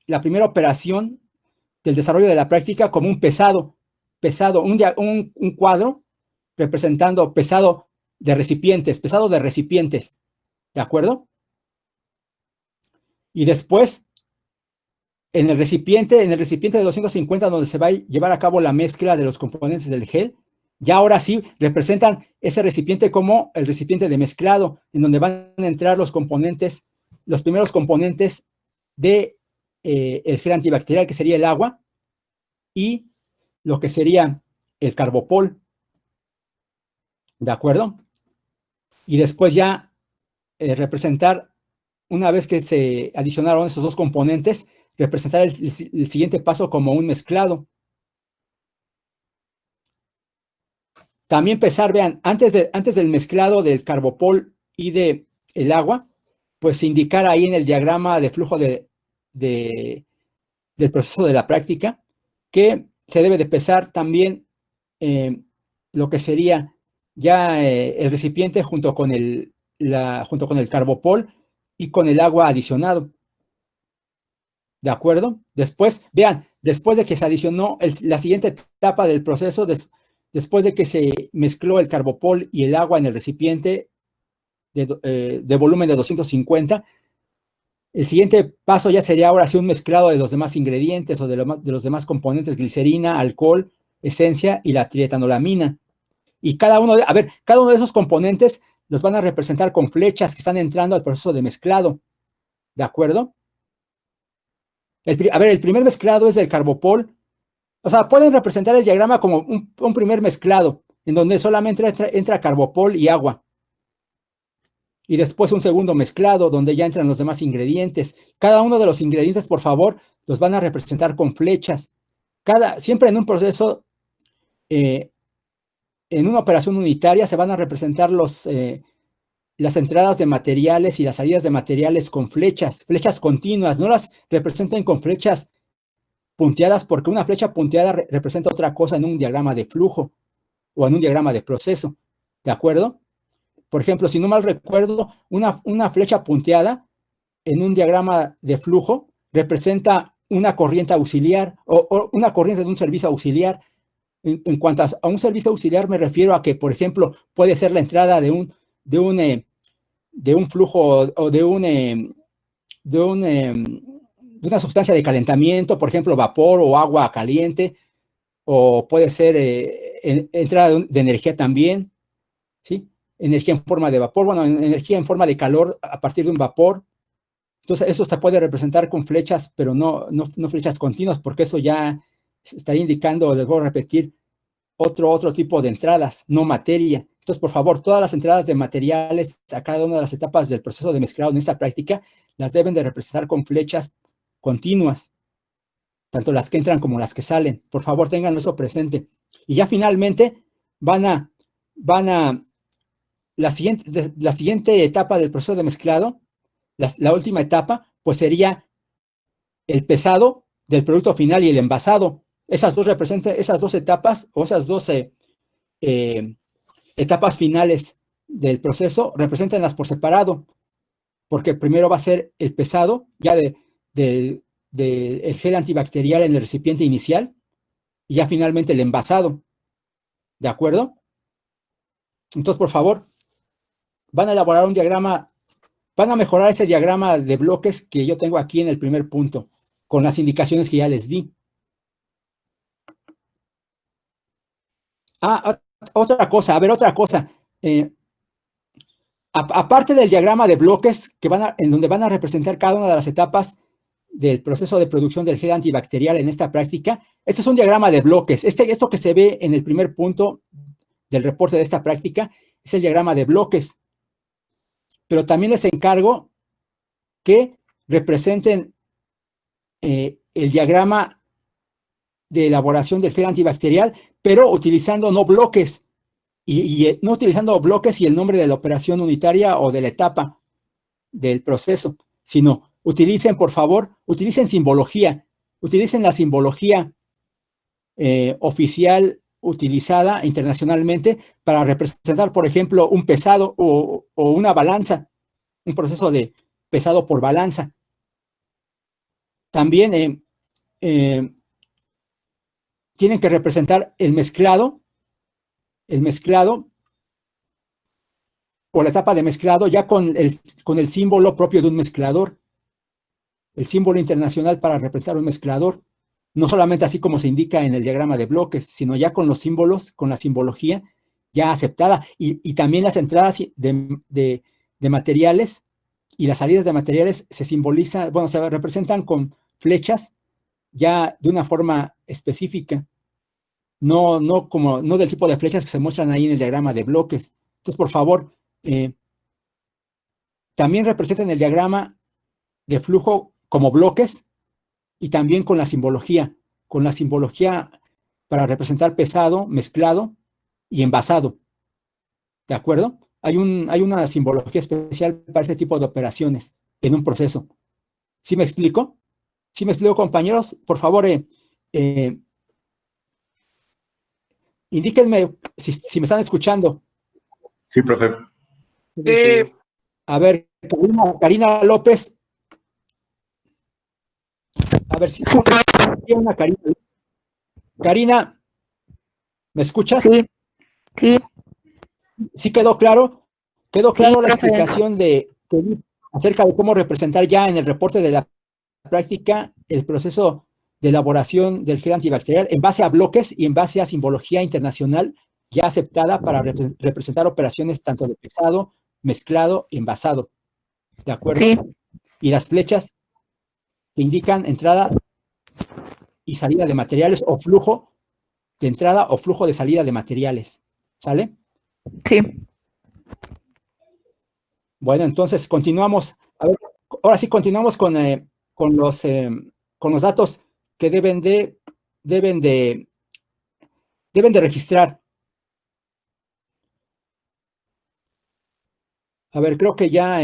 Speaker 1: la primera operación del desarrollo de la práctica como un pesado, un cuadro representando pesado de recipientes, ¿de acuerdo? Y después, en el recipiente de 250, donde se va a llevar a cabo la mezcla de los componentes del gel, ya ahora sí representan ese recipiente como el recipiente de mezclado, en donde van a entrar los primeros componentes de el gel antibacterial, que sería el agua, y lo que sería el carbopol, ¿de acuerdo? Y después ya representar, una vez que se adicionaron esos dos componentes, representar el siguiente paso como un mezclado. También pesar, vean, antes del mezclado del carbopol y del agua, pues indicar ahí en el diagrama de flujo del proceso de la práctica que se debe de pesar también lo que sería ya el recipiente junto con el carbopol y con el agua adicionado. ¿De acuerdo? Después, vean, después de que se adicionó la siguiente etapa del proceso, después de que se mezcló el carbopol y el agua en el recipiente de volumen de 250, el siguiente paso ya sería ahora sí un mezclado de los demás ingredientes o de los demás componentes, glicerina, alcohol, esencia y la trietanolamina. Y cada uno de esos componentes los van a representar con flechas que están entrando al proceso de mezclado. ¿De acuerdo? El primer mezclado es del carbopol. O sea, pueden representar el diagrama como un primer mezclado, en donde solamente entra carbopol y agua. Y después un segundo mezclado, donde ya entran los demás ingredientes. Cada uno de los ingredientes, por favor, los van a representar con flechas. Siempre en un proceso, en una operación unitaria, se van a representar las entradas de materiales y las salidas de materiales con flechas continuas. No las representen con flechas punteadas, porque una flecha punteada representa otra cosa en un diagrama de flujo o en un diagrama de proceso. ¿De acuerdo? Por ejemplo, si no mal recuerdo, una flecha punteada en un diagrama de flujo representa una corriente auxiliar o una corriente de un servicio auxiliar. En cuanto a un servicio auxiliar, me refiero a que, por ejemplo, puede ser la entrada de un flujo o de una sustancia de calentamiento, por ejemplo, vapor o agua caliente, o puede ser entrada de energía también, ¿sí? Energía en forma de vapor, bueno, energía en forma de calor a partir de un vapor. Entonces, eso se puede representar con flechas, pero no flechas continuas, porque eso ya estaría indicando, les voy a repetir, otro tipo de entradas, no materia. Entonces, por favor, todas las entradas de materiales a cada una de las etapas del proceso de mezclado en esta práctica las deben de representar con flechas continuas, tanto las que entran como las que salen. Por favor, tengan eso presente. Y ya finalmente la siguiente etapa del proceso de mezclado, la última etapa, pues sería el pesado del producto final y el envasado. Esas dos etapas o esas dos etapas finales del proceso, represéntenlas por separado, porque primero va a ser el pesado ya del gel antibacterial en el recipiente inicial y ya finalmente el envasado. ¿De acuerdo? Entonces, por favor, van a elaborar un diagrama, van a mejorar ese diagrama de bloques que yo tengo aquí en el primer punto, con las indicaciones que ya les di. Otra cosa. Aparte del diagrama de bloques en donde van a representar cada una de las etapas del proceso de producción del gel antibacterial en esta práctica, este es un diagrama de bloques. Esto que se ve en el primer punto del reporte de esta práctica es el diagrama de bloques. Pero también les encargo que representen el diagrama de elaboración del gel antibacterial, pero utilizando no bloques, y no utilizando bloques y el nombre de la operación unitaria o de la etapa del proceso, sino por favor, utilicen simbología, utilicen la simbología oficial utilizada internacionalmente para representar, por ejemplo, un pesado o una balanza, un proceso de pesado por balanza. También tienen que representar el mezclado o la etapa de mezclado ya con el símbolo propio de un mezclador, el símbolo internacional para representar un mezclador, no solamente así como se indica en el diagrama de bloques, sino ya con los símbolos, con la simbología ya aceptada, y también las entradas de materiales y las salidas de materiales se simbolizan, bueno, se representan con flechas ya de una forma específica, no del tipo de flechas que se muestran ahí en el diagrama de bloques. Entonces, por favor, también representen el diagrama de flujo como bloques, y también con la simbología para representar pesado, mezclado y envasado. ¿De acuerdo? Hay una simbología especial para este tipo de operaciones en un proceso. ¿Sí me explico? ¿Sí me explico, compañeros? Por favor, indíquenme si me están escuchando.
Speaker 5: Sí, profe.
Speaker 1: A ver, Karina López. A ver si tiene una Karina. Karina, ¿me escuchas?
Speaker 7: Sí, sí.
Speaker 1: ¿Sí quedó claro? ¿Quedó claro
Speaker 7: Sí,
Speaker 1: la
Speaker 7: profe.
Speaker 1: explicación acerca de cómo representar ya en el reporte de la práctica el proceso de elaboración del gel antibacterial en base a bloques y en base a simbología internacional ya aceptada para representar operaciones tanto de pesado, mezclado y envasado? ¿De acuerdo?
Speaker 7: Sí.
Speaker 1: Y las flechas que indican entrada y salida de materiales o flujo de entrada o flujo de salida de materiales. ¿Sale?
Speaker 7: Sí.
Speaker 1: Bueno, entonces continuamos. A ver, ahora sí continuamos con los datos que deben de registrar. A ver, creo que ya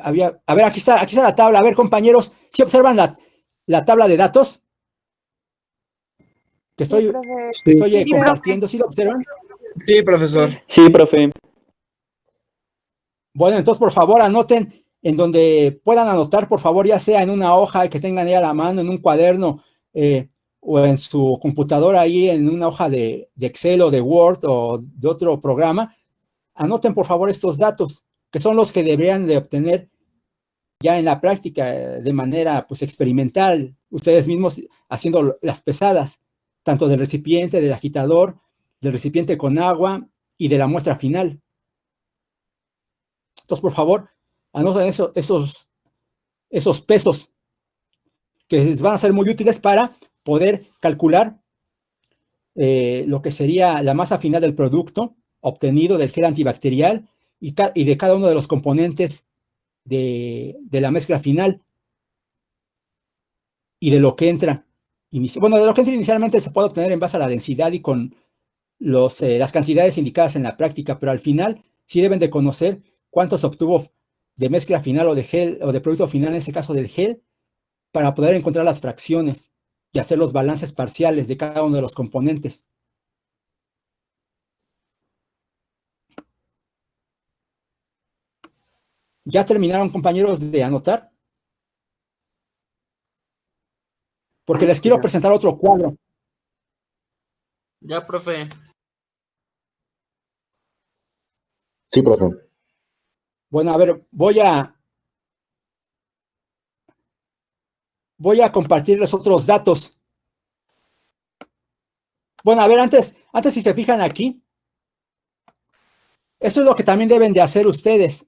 Speaker 1: había. A ver, aquí está la tabla. A ver, compañeros, ¿sí observan la tabla de datos que estoy compartiendo? ¿Sí lo observan?
Speaker 15: Sí, profesor.
Speaker 13: Sí, profe.
Speaker 1: Bueno, entonces por favor anoten en donde puedan anotar, por favor, ya sea en una hoja que tengan ahí a la mano, en un cuaderno o en su computadora ahí en una hoja de Excel o de Word o de otro programa. Anoten por favor estos datos, que son los que deberían de obtener ya en la práctica de manera pues experimental, ustedes mismos haciendo las pesadas, tanto del recipiente, del agitador, del recipiente con agua y de la muestra final. Entonces, por favor, anoten esos pesos que les van a ser muy útiles para poder calcular lo que sería la masa final del producto obtenido del gel antibacterial y de cada uno de los componentes de la mezcla final y de lo que entra. Bueno, de lo que entra inicialmente se puede obtener en base a la densidad y con las cantidades indicadas en la práctica, pero al final sí deben de conocer cuánto se obtuvo de mezcla final o de gel o de producto final, en este caso del gel, para poder encontrar las fracciones y hacer los balances parciales de cada uno de los componentes. ¿Ya terminaron, compañeros, de anotar? Porque les quiero presentar otro cuadro.
Speaker 3: Ya, profe.
Speaker 5: Sí, profe.
Speaker 1: Bueno, a ver, voy a compartirles otros datos. Bueno, a ver, antes si se fijan aquí, eso es lo que también deben de hacer ustedes.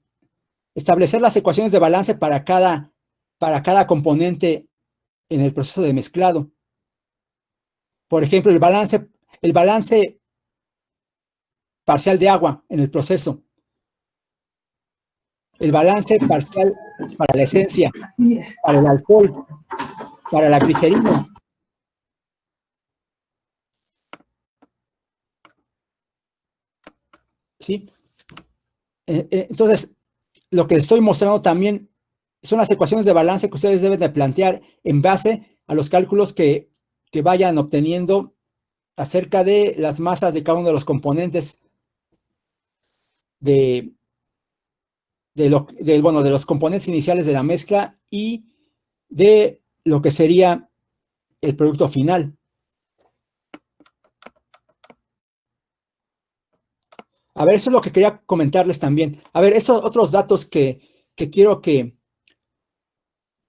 Speaker 1: Establecer las ecuaciones de balance para cada componente en el proceso de mezclado. Por ejemplo, el balance parcial de agua en el proceso. El balance parcial para la esencia, para el alcohol, para la glicerina. ¿Sí? Entonces, lo que les estoy mostrando también son las ecuaciones de balance que ustedes deben de plantear en base a los cálculos que vayan obteniendo acerca de las masas de cada uno de los componentes de los componentes iniciales de la mezcla y de lo que sería el producto final. A ver, eso es lo que quería comentarles también. A ver, estos otros datos que quiero que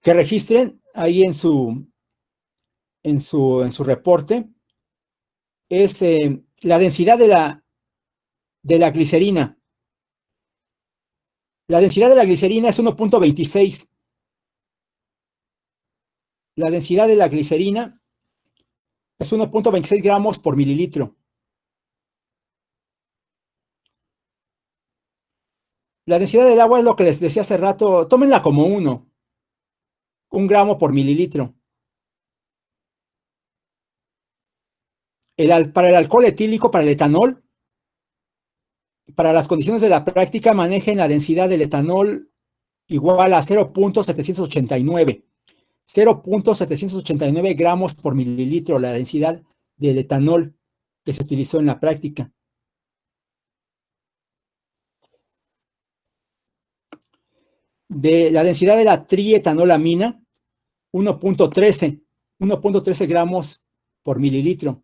Speaker 1: registren ahí en su reporte es la densidad de la glicerina. La densidad de la glicerina es 1.26. La densidad de la glicerina es 1.26 gramos por mililitro. La densidad del agua es lo que les decía hace rato, tómenla como 1. 1 gramo por mililitro. Para el alcohol etílico, para el etanol, para las condiciones de la práctica, manejen la densidad del etanol igual a 0.789. 0.789 gramos por mililitro, la densidad del etanol que se utilizó en la práctica. De la densidad de la trietanolamina, 1.13 gramos por mililitro.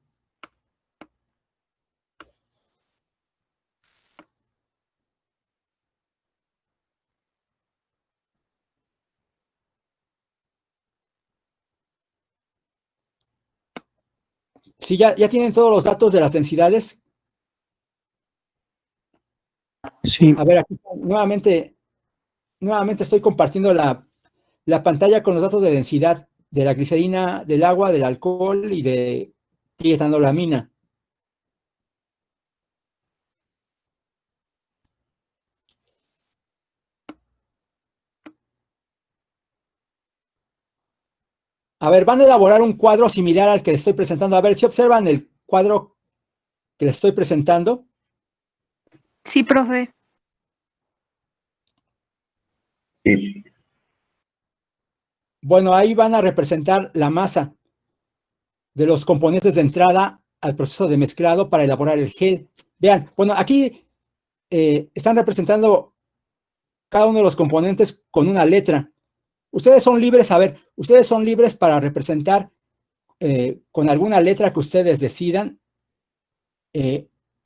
Speaker 1: Sí, ya tienen todos los datos de las densidades.
Speaker 4: Sí.
Speaker 1: A ver, aquí nuevamente estoy compartiendo la pantalla con los datos de densidad de la glicerina, del agua, del alcohol y de trietanolamina. A ver, van a elaborar un cuadro similar al que les estoy presentando. A ver si observan el cuadro que les estoy presentando.
Speaker 10: Sí, profe.
Speaker 5: Sí.
Speaker 1: Bueno, ahí van a representar la masa de los componentes de entrada al proceso de mezclado para elaborar el gel. Vean, bueno, aquí están representando cada uno de los componentes con una letra. Ustedes son libres, ustedes son libres para representar con alguna letra que ustedes decidan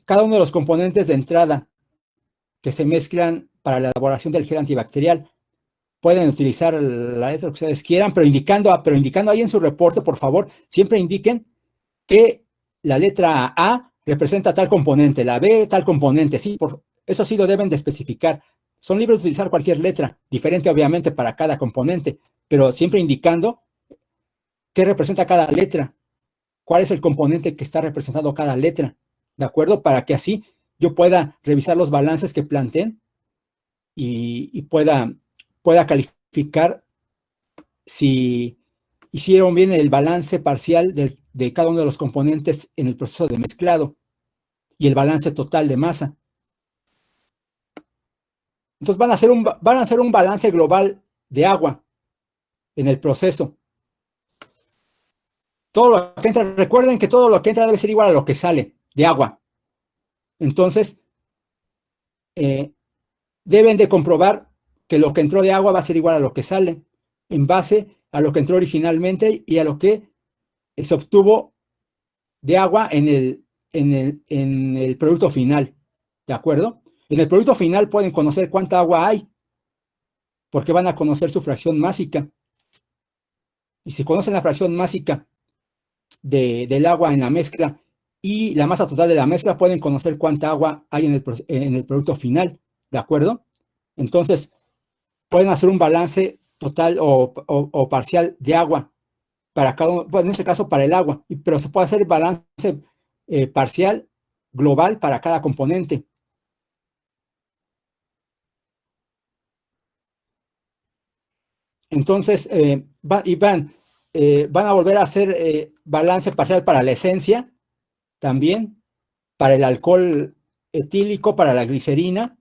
Speaker 1: cada uno de los componentes de entrada que se mezclan para la elaboración del gel antibacterial. Pueden utilizar la letra que ustedes quieran, pero indicando ahí en su reporte, por favor, siempre indiquen que la letra A representa tal componente, la B tal componente, sí, eso sí lo deben de especificar. Son libres de utilizar cualquier letra, diferente obviamente para cada componente, pero siempre indicando qué representa cada letra, cuál es el componente que está representando cada letra, ¿de acuerdo? Para que así yo pueda revisar los balances que planteen y pueda calificar si hicieron bien el balance parcial de cada uno de los componentes en el proceso de mezclado y el balance total de masa. Entonces van a hacer un balance global de agua en el proceso. Todo lo que entra, recuerden que todo lo que entra debe ser igual a lo que sale de agua. Entonces, deben de comprobar que lo que entró de agua va a ser igual a lo que sale, en base a lo que entró originalmente y a lo que se obtuvo de agua en el producto final. ¿De acuerdo? En el producto final pueden conocer cuánta agua hay, porque van a conocer su fracción másica. Y si conocen la fracción másica del agua en la mezcla y la masa total de la mezcla, pueden conocer cuánta agua hay en el producto final. ¿De acuerdo? Entonces, pueden hacer un balance total o parcial de agua para cada uno, bueno, en este caso para el agua, pero se puede hacer balance parcial global para cada componente. Entonces, van a volver a hacer balance parcial para la esencia, también, para el alcohol etílico, para la glicerina,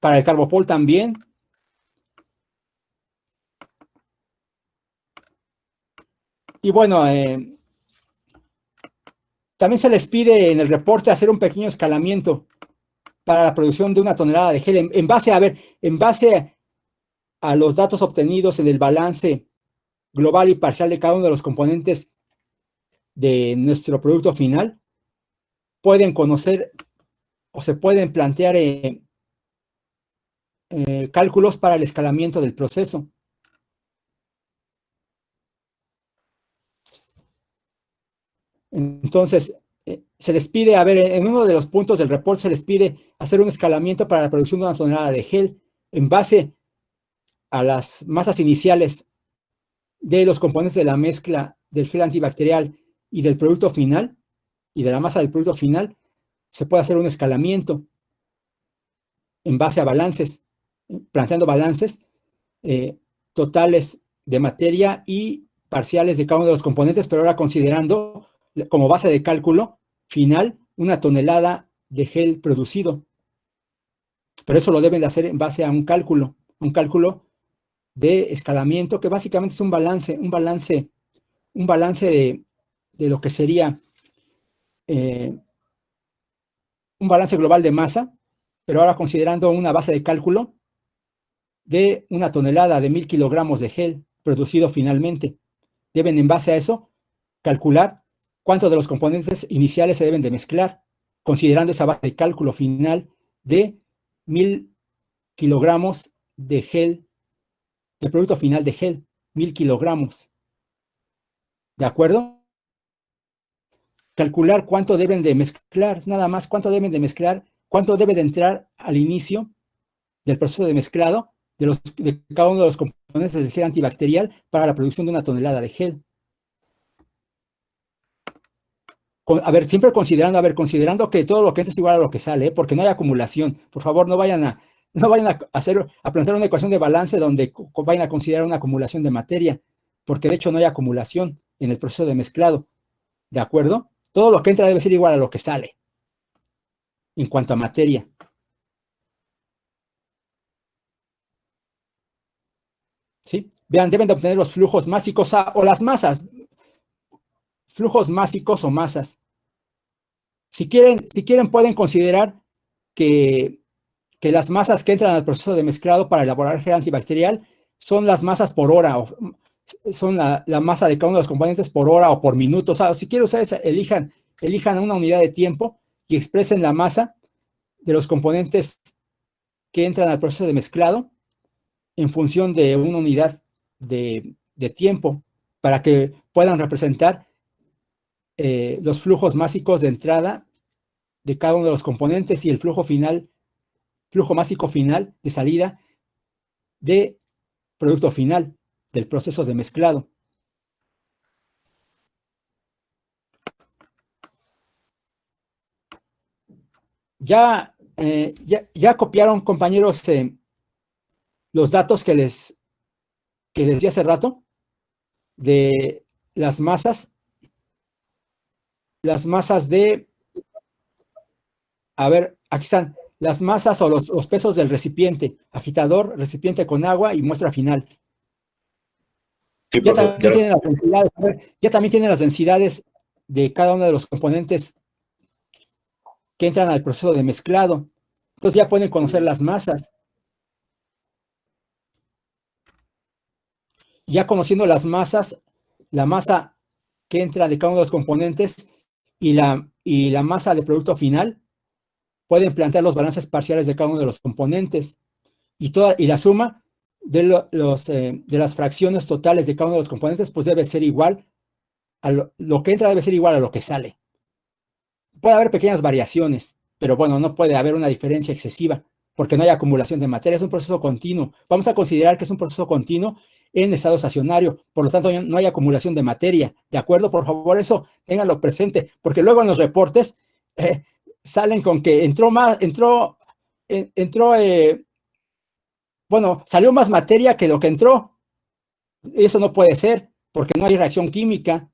Speaker 1: para el carbopol también. Y bueno, también se les pide en el reporte hacer un pequeño escalamiento para la producción de 1 tonelada de gel, en base a los datos obtenidos en el balance global y parcial de cada uno de los componentes de nuestro producto final. Pueden conocer o se pueden plantear cálculos para el escalamiento del proceso. Entonces, se les pide, en uno de los puntos del reporte se les pide hacer un escalamiento para la producción de 1 tonelada de gel en base a las masas iniciales de los componentes de la mezcla del gel antibacterial y del producto final, y de la masa del producto final, se puede hacer un escalamiento en base a balances, planteando balances totales de materia y parciales de cada uno de los componentes, pero ahora considerando como base de cálculo final 1 tonelada de gel producido. Pero eso lo deben de hacer en base a un cálculo de escalamiento, que básicamente es un balance de lo que sería un balance global de masa, pero ahora considerando una base de cálculo de 1 tonelada de 1000 kilogramos de gel producido finalmente. Deben, en base a eso, calcular cuántos de los componentes iniciales se deben de mezclar, considerando esa base de cálculo final de 1000 kilogramos de gel, de producto final de gel, 1000 kilogramos. ¿De acuerdo? Calcular cuánto deben de mezclar, nada más cuánto deben de mezclar, cuánto debe de entrar al inicio del proceso de mezclado de cada uno de los componentes del gel antibacterial para la producción de 1 tonelada de gel. Siempre considerando que todo lo que entra es igual a lo que sale, porque no hay acumulación. Por favor, no vayan a plantear una ecuación de balance donde vayan a considerar una acumulación de materia, porque de hecho no hay acumulación en el proceso de mezclado. ¿De acuerdo? Todo lo que entra debe ser igual a lo que sale en cuanto a materia. ¿Sí? Vean, deben de obtener los flujos másicos o las masas. Flujos másicos o masas. Si quieren pueden considerar que las masas que entran al proceso de mezclado para elaborar gel antibacterial son las masas por hora, o son la masa de cada uno de los componentes por hora o por minuto. O sea, si quieren ustedes elijan una unidad de tiempo y expresen la masa de los componentes que entran al proceso de mezclado en función de una unidad de tiempo, para que puedan representar los flujos másicos de entrada de cada uno de los componentes y el flujo másico final de salida de producto final del proceso de mezclado. Ya copiaron, compañeros, los datos que les di hace rato de las masas de, a ver, aquí están, las masas o los pesos del recipiente, agitador, recipiente con agua y muestra final.
Speaker 5: Sí,
Speaker 1: Ya también tienen las densidades de cada uno de los componentes que entran al proceso de mezclado. Entonces ya pueden conocer las masas. Ya conociendo las masas, la masa que entra de cada uno de los componentes y la masa de producto final, pueden plantear los balances parciales de cada uno de los componentes y la suma de las fracciones totales de cada uno de los componentes, pues debe ser igual a lo que entra, debe ser igual a lo que sale. Puede haber pequeñas variaciones, pero bueno, no puede haber una diferencia excesiva porque no hay acumulación de materia, es un proceso continuo. Vamos a considerar que es un proceso continuo en estado estacionario, por lo tanto no hay acumulación de materia, ¿de acuerdo? Por favor, eso ténganlo presente, porque luego en los reportes salen con que salió más materia que lo que entró. Eso no puede ser, porque no hay reacción química,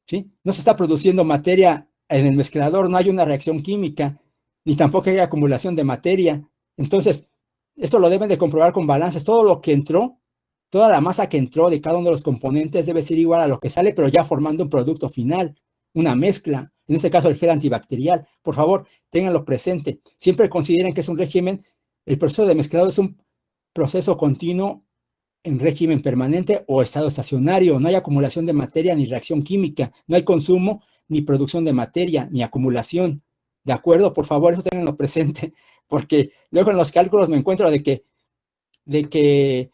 Speaker 1: ¿sí? No se está produciendo materia en el mezclador, no hay una reacción química, ni tampoco hay acumulación de materia. Entonces, eso lo deben de comprobar con balances. Todo lo que entró, toda la masa que entró de cada uno de los componentes debe ser igual a lo que sale, pero ya formando un producto final, una mezcla, en este caso el gel antibacterial. Por favor, ténganlo presente. Siempre consideren que es un régimen, el proceso de mezclado es un proceso continuo en régimen permanente o estado estacionario. No hay acumulación de materia ni reacción química, no hay consumo ni producción de materia, ni acumulación. ¿De acuerdo? Por favor, eso ténganlo presente, porque luego en los cálculos me encuentro de que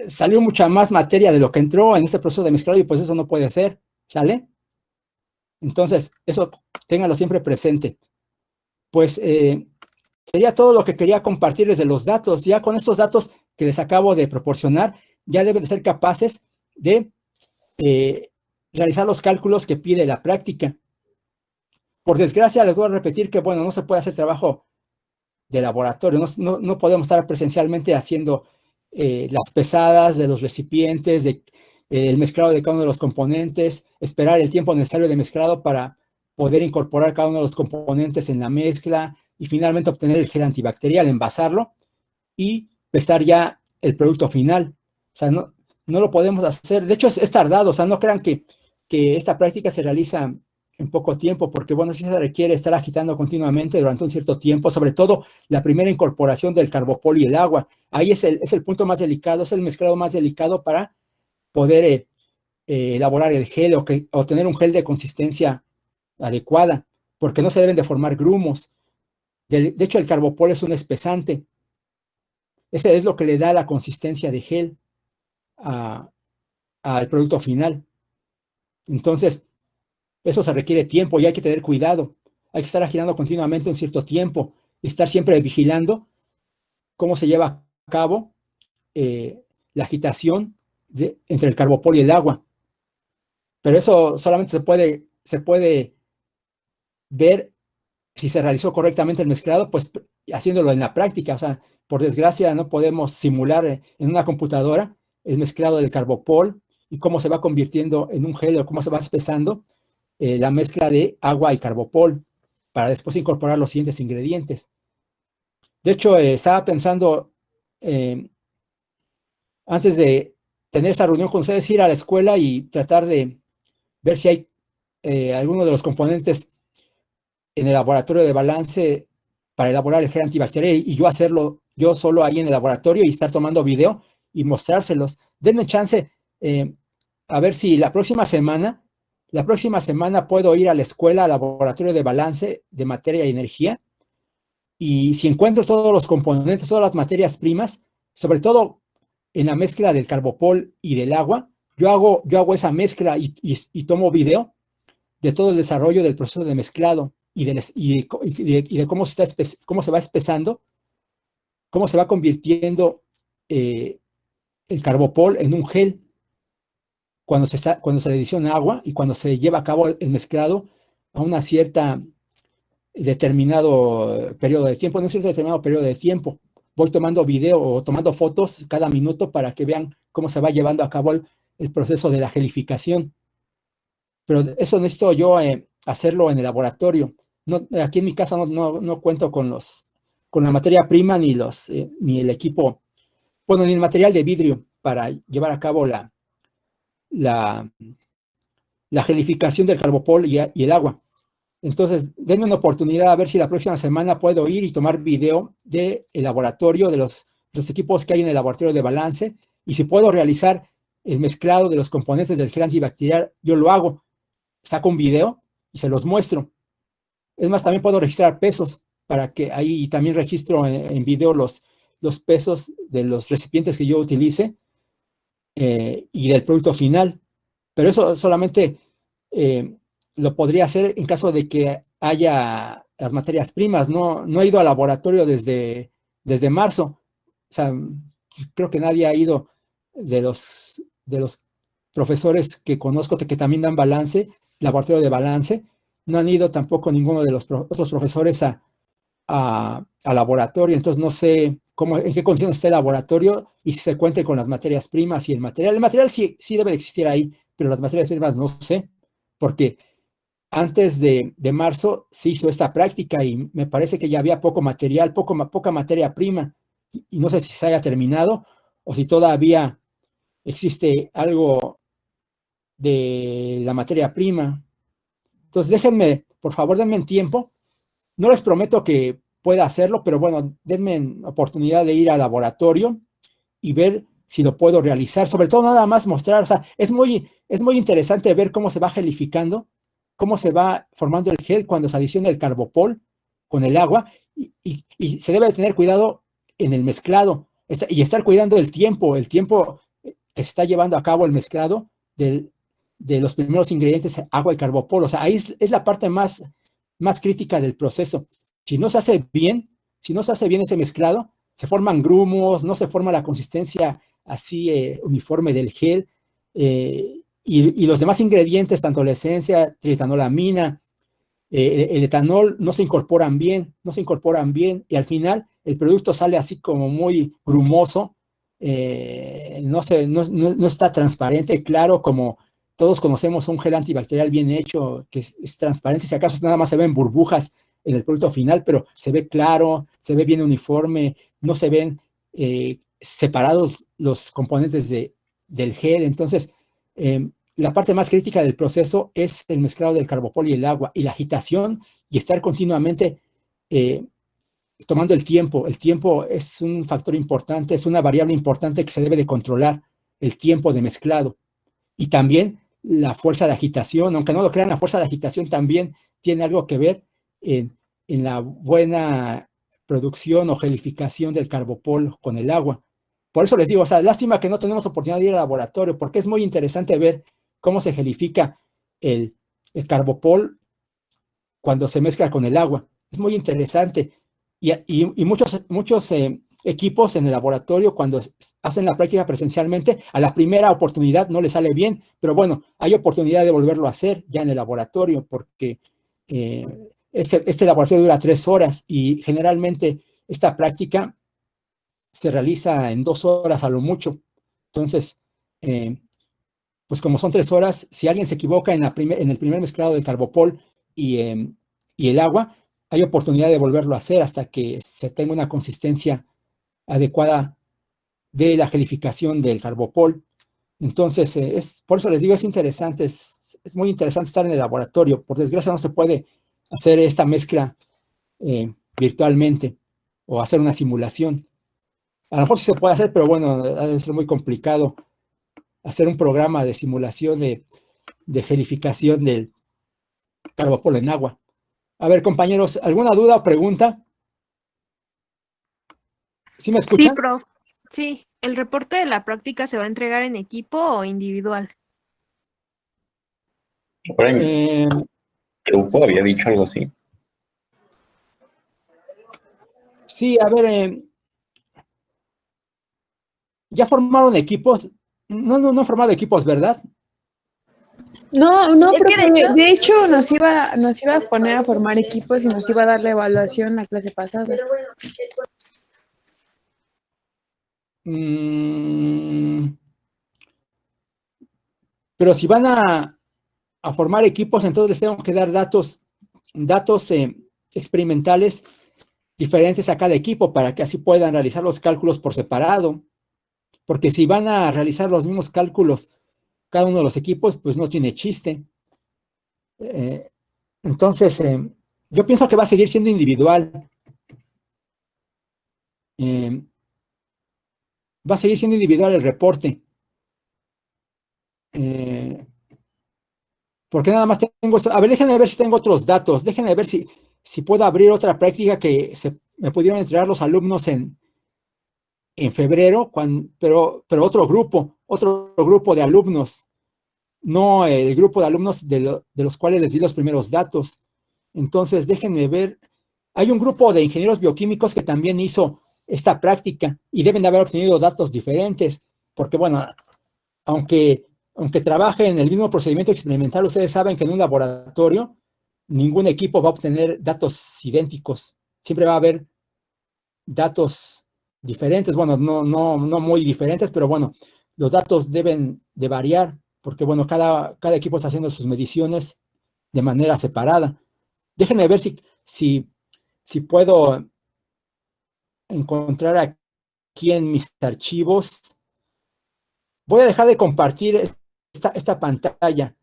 Speaker 1: salió mucha más materia de lo que entró en este proceso de mezclado y pues eso no puede ser, ¿sale? Entonces, eso ténganlo siempre presente. Pues sería todo lo que quería compartirles de los datos. Ya con estos datos que les acabo de proporcionar, ya deben de ser capaces de realizar los cálculos que pide la práctica. Por desgracia, les voy a repetir que, bueno, no se puede hacer trabajo de laboratorio. No podemos estar presencialmente haciendo las pesadas de los recipientes, el mezclado de cada uno de los componentes, esperar el tiempo necesario de mezclado para poder incorporar cada uno de los componentes en la mezcla y finalmente obtener el gel antibacterial, envasarlo y pesar ya el producto final. O sea, no lo podemos hacer. De hecho, es tardado. O sea, no crean que esta práctica se realiza en poco tiempo, porque, bueno, sí se requiere estar agitando continuamente durante un cierto tiempo, sobre todo la primera incorporación del carbopol y el agua. Ahí es el punto más delicado, es el mezclado más delicado para poder elaborar el gel o tener un gel de consistencia adecuada, porque no se deben de formar grumos. De hecho, el carbopol es un espesante. Ese es lo que le da la consistencia de gel al producto final. Entonces, eso se requiere tiempo y hay que tener cuidado. Hay que estar agitando continuamente un cierto tiempo, estar siempre vigilando cómo se lleva a cabo la agitación entre el carbopol y el agua. Pero eso solamente se puede ver si se realizó correctamente el mezclado, pues haciéndolo en la práctica. O sea, por desgracia no podemos simular en una computadora el mezclado del carbopol y cómo se va convirtiendo en un gel o cómo se va espesando la mezcla de agua y carbopol para después incorporar los siguientes ingredientes. De hecho, estaba pensando, antes de tener esta reunión con ustedes, ir a la escuela y tratar de ver si hay alguno de los componentes en el laboratorio de balance para elaborar el gel antibacterial y yo hacerlo yo solo ahí en el laboratorio y estar tomando video y mostrárselos. Denme chance a ver si la próxima semana puedo ir a la escuela, al laboratorio de balance de materia y energía, y si encuentro todos los componentes, todas las materias primas, sobre todo en la mezcla del carbopol y del agua, yo hago esa mezcla y tomo video de todo el desarrollo del proceso de mezclado y de cómo se va espesando, cómo se va convirtiendo el carbopol en un gel cuando se le adiciona agua y cuando se lleva a cabo el mezclado a una cierta determinado periodo de tiempo, voy tomando video o tomando fotos cada minuto para que vean cómo se va llevando a cabo el proceso de la gelificación. Pero eso necesito yo hacerlo en el laboratorio. Aquí en mi casa no cuento con la materia prima ni el equipo, bueno, ni el material de vidrio para llevar a cabo la gelificación del carbopol y el agua. Entonces, denme una oportunidad a ver si la próxima semana puedo ir y tomar video del laboratorio, de los equipos que hay en el laboratorio de balance, y si puedo realizar el mezclado de los componentes del gel antibacterial, yo lo hago. Saco un video y se los muestro. Es más, también puedo registrar pesos para que ahí también registro en video los pesos de los recipientes que yo utilice y del producto final. Pero eso solamente lo podría hacer en caso de que haya las materias primas. No he ido al laboratorio desde marzo. O sea, creo que nadie ha ido de los profesores que conozco que también dan balance, laboratorio de balance. No han ido tampoco ninguno de los otros profesores a laboratorio. Entonces no sé en qué condición está el laboratorio y si se cuente con las materias primas y el material. El material sí debe de existir ahí, pero las materias primas no sé, porque antes de marzo se hizo esta práctica y me parece que ya había poco material, poca materia prima, y no sé si se haya terminado o si todavía existe algo de la materia prima. Entonces por favor, denme tiempo. No les prometo que pueda hacerlo, pero bueno, denme oportunidad de ir al laboratorio y ver si lo puedo realizar. Sobre todo nada más mostrar, o sea, es muy interesante ver cómo se va gelificando, cómo se va formando el gel cuando se adiciona el carbopol con el agua y se debe de tener cuidado en el mezclado y estar cuidando el tiempo que se está llevando a cabo el mezclado de los primeros ingredientes, agua y carbopol. O sea, ahí es la parte más crítica del proceso. Si no se hace bien ese mezclado, se forman grumos, no se forma la consistencia así uniforme del gel, y los demás ingredientes, tanto la esencia, tritanolamina el etanol no se incorporan bien, y al final el producto sale así como muy grumoso, no está transparente, claro, como todos conocemos un gel antibacterial bien hecho, que es transparente, si acaso nada más se ven burbujas en el producto final, pero se ve claro, se ve bien uniforme, no se ven separados los componentes del gel. Entonces, la parte más crítica del proceso es el mezclado del carbopol y el agua, y la agitación, y estar continuamente tomando el tiempo. El tiempo es un factor importante, es una variable importante que se debe de controlar, el tiempo de mezclado. Y también la fuerza de agitación, aunque no lo crean, la fuerza de agitación también tiene algo que ver en la buena producción o gelificación del carbopol con el agua. Por eso les digo, o sea, lástima que no tenemos oportunidad de ir al laboratorio, porque es muy interesante ver cómo se gelifica el carbopol cuando se mezcla con el agua. Es muy interesante. Y muchos equipos en el laboratorio, cuando hacen la práctica presencialmente, a la primera oportunidad no les sale bien, pero bueno, hay oportunidad de volverlo a hacer ya en el laboratorio, porque este laboratorio dura 3 horas y generalmente esta práctica se realiza en 2 horas a lo mucho. Entonces, pues como son 3 horas, si alguien se equivoca en el primer mezclado del carbopol y el agua, hay oportunidad de volverlo a hacer hasta que se tenga una consistencia adecuada de la gelificación del carbopol. Entonces, por eso les digo, es interesante, es muy interesante estar en el laboratorio. Por desgracia no se puede hacer esta mezcla virtualmente o hacer una simulación. A lo mejor sí se puede hacer, pero bueno, debe ser muy complicado hacer un programa de simulación de gelificación del carbopol en agua. A ver, compañeros, ¿alguna duda o pregunta? ¿Sí me escuchan?
Speaker 10: Sí, prof. Sí, ¿el reporte de la práctica se va a entregar en equipo o individual?
Speaker 5: Grupo había dicho algo así.
Speaker 1: Sí, a ver, ¿ya formaron equipos? No han formado equipos, ¿verdad?
Speaker 15: No, porque de hecho nos iba a poner a formar equipos y nos iba a dar la evaluación la clase pasada.
Speaker 1: Pero si van a formar equipos, entonces les tengo que dar datos experimentales diferentes a cada equipo para que así puedan realizar los cálculos por separado. Porque si van a realizar los mismos cálculos cada uno de los equipos, pues no tiene chiste. Entonces, yo pienso que va a seguir siendo individual. Va a seguir siendo individual el reporte. Porque nada más tengo esto. A ver, déjenme ver si tengo otros datos. Déjenme ver si puedo abrir otra práctica que me pudieron entregar los alumnos en febrero, pero otro grupo de alumnos. No el grupo de alumnos de los cuales les di los primeros datos. Entonces, déjenme ver. Hay un grupo de ingenieros bioquímicos que también hizo esta práctica y deben de haber obtenido datos diferentes, porque bueno, aunque trabajen en el mismo procedimiento experimental, ustedes saben que en un laboratorio ningún equipo va a obtener datos idénticos. Siempre va a haber datos diferentes, bueno, no muy diferentes, pero bueno, los datos deben de variar, porque bueno, cada equipo está haciendo sus mediciones de manera separada. Déjenme ver si puedo encontrar aquí en mis archivos. Voy a dejar de compartir esta pantalla.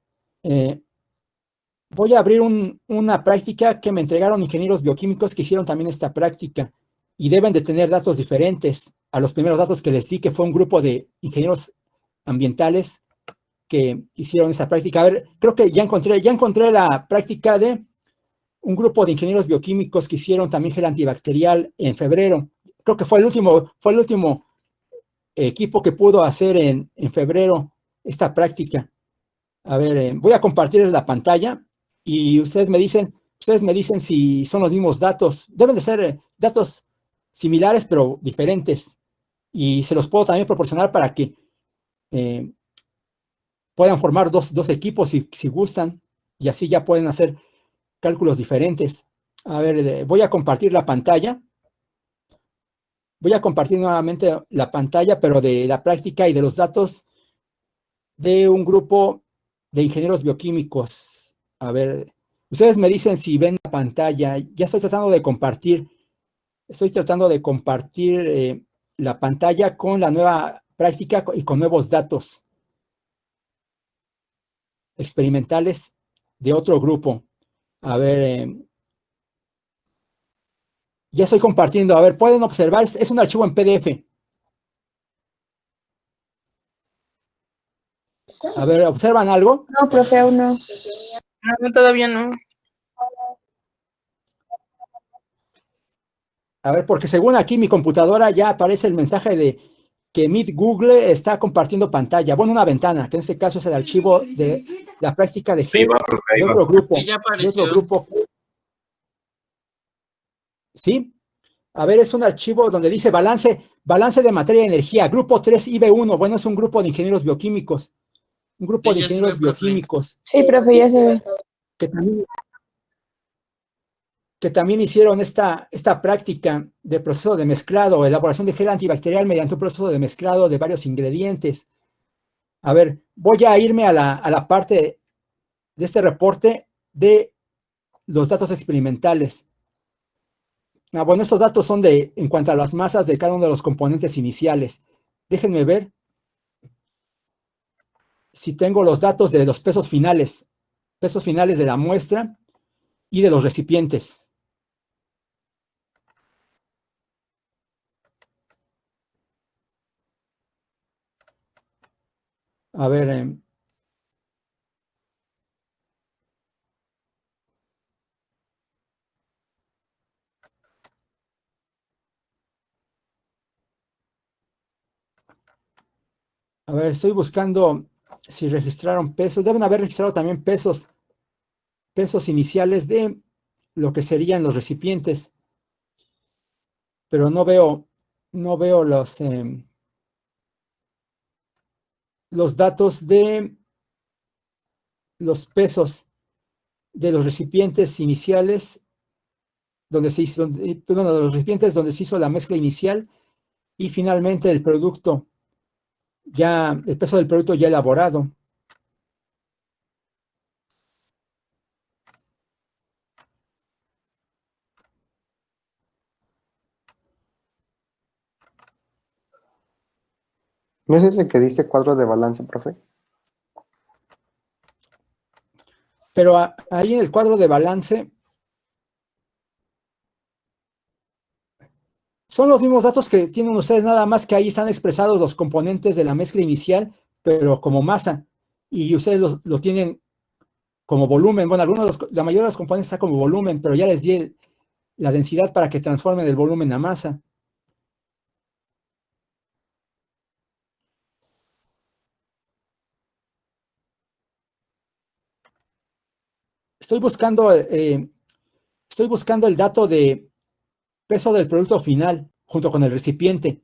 Speaker 1: Voy a abrir una práctica que me entregaron ingenieros bioquímicos que hicieron también esta práctica y deben de tener datos diferentes a los primeros datos que les di, que fue un grupo de ingenieros ambientales que hicieron esta práctica. A ver, creo que ya encontré la práctica de un grupo de ingenieros bioquímicos que hicieron también gel antibacterial en febrero. Creo que fue el último equipo que pudo hacer en febrero esta práctica. A ver, voy a compartir la pantalla y ustedes me dicen si son los mismos datos. Deben de ser datos similares pero diferentes. Y se los puedo también proporcionar para que puedan formar dos equipos si gustan. Y así ya pueden hacer cálculos diferentes. A ver, voy a compartir la pantalla. Voy a compartir nuevamente la pantalla, pero de la práctica y de los datos de un grupo de ingenieros bioquímicos. A ver, ustedes me dicen si ven la pantalla. Ya estoy tratando de compartir. Estoy tratando de compartir la pantalla con la nueva práctica y con nuevos datos experimentales de otro grupo. A ver, ya estoy compartiendo. A ver, pueden observar, es un archivo en PDF. A ver, ¿observan algo?
Speaker 15: No, profe, aún no.
Speaker 14: No, todavía no.
Speaker 1: A ver, porque según aquí mi computadora ya aparece el mensaje de que Meet Google está compartiendo pantalla. Bueno, una ventana, que en este caso es el archivo de la práctica de otro grupo. De otro grupo. ¿Sí? A ver, es un archivo donde dice balance de materia y energía, grupo 3 IB1. Bueno, es un grupo de ingenieros bioquímicos. Un grupo de ingenieros bioquímicos.
Speaker 15: Sí, profe, ya se ve.
Speaker 1: Que también hicieron esta práctica de proceso de mezclado, elaboración de gel antibacterial mediante un proceso de mezclado de varios ingredientes. A ver, voy a irme a la parte de este reporte de los datos experimentales. Bueno, estos datos son en cuanto a las masas de cada uno de los componentes iniciales. Déjenme ver si tengo los datos de los pesos finales de la muestra y de los recipientes. A ver, estoy buscando si registraron pesos. Deben haber registrado también pesos iniciales de lo que serían los recipientes. Pero no veo los datos de los pesos de los recipientes iniciales de los recipientes donde se hizo la mezcla inicial y finalmente el peso del producto ya elaborado.
Speaker 4: ¿No es ese que dice cuadro de balance, profe?
Speaker 1: Pero ahí en el cuadro de balance son los mismos datos que tienen ustedes, nada más que ahí están expresados los componentes de la mezcla inicial, pero como masa, y ustedes lo tienen como volumen. Bueno, la mayoría de los componentes está como volumen, pero ya les di la densidad para que transformen el volumen a masa. Estoy buscando el dato de peso del producto final junto con el recipiente.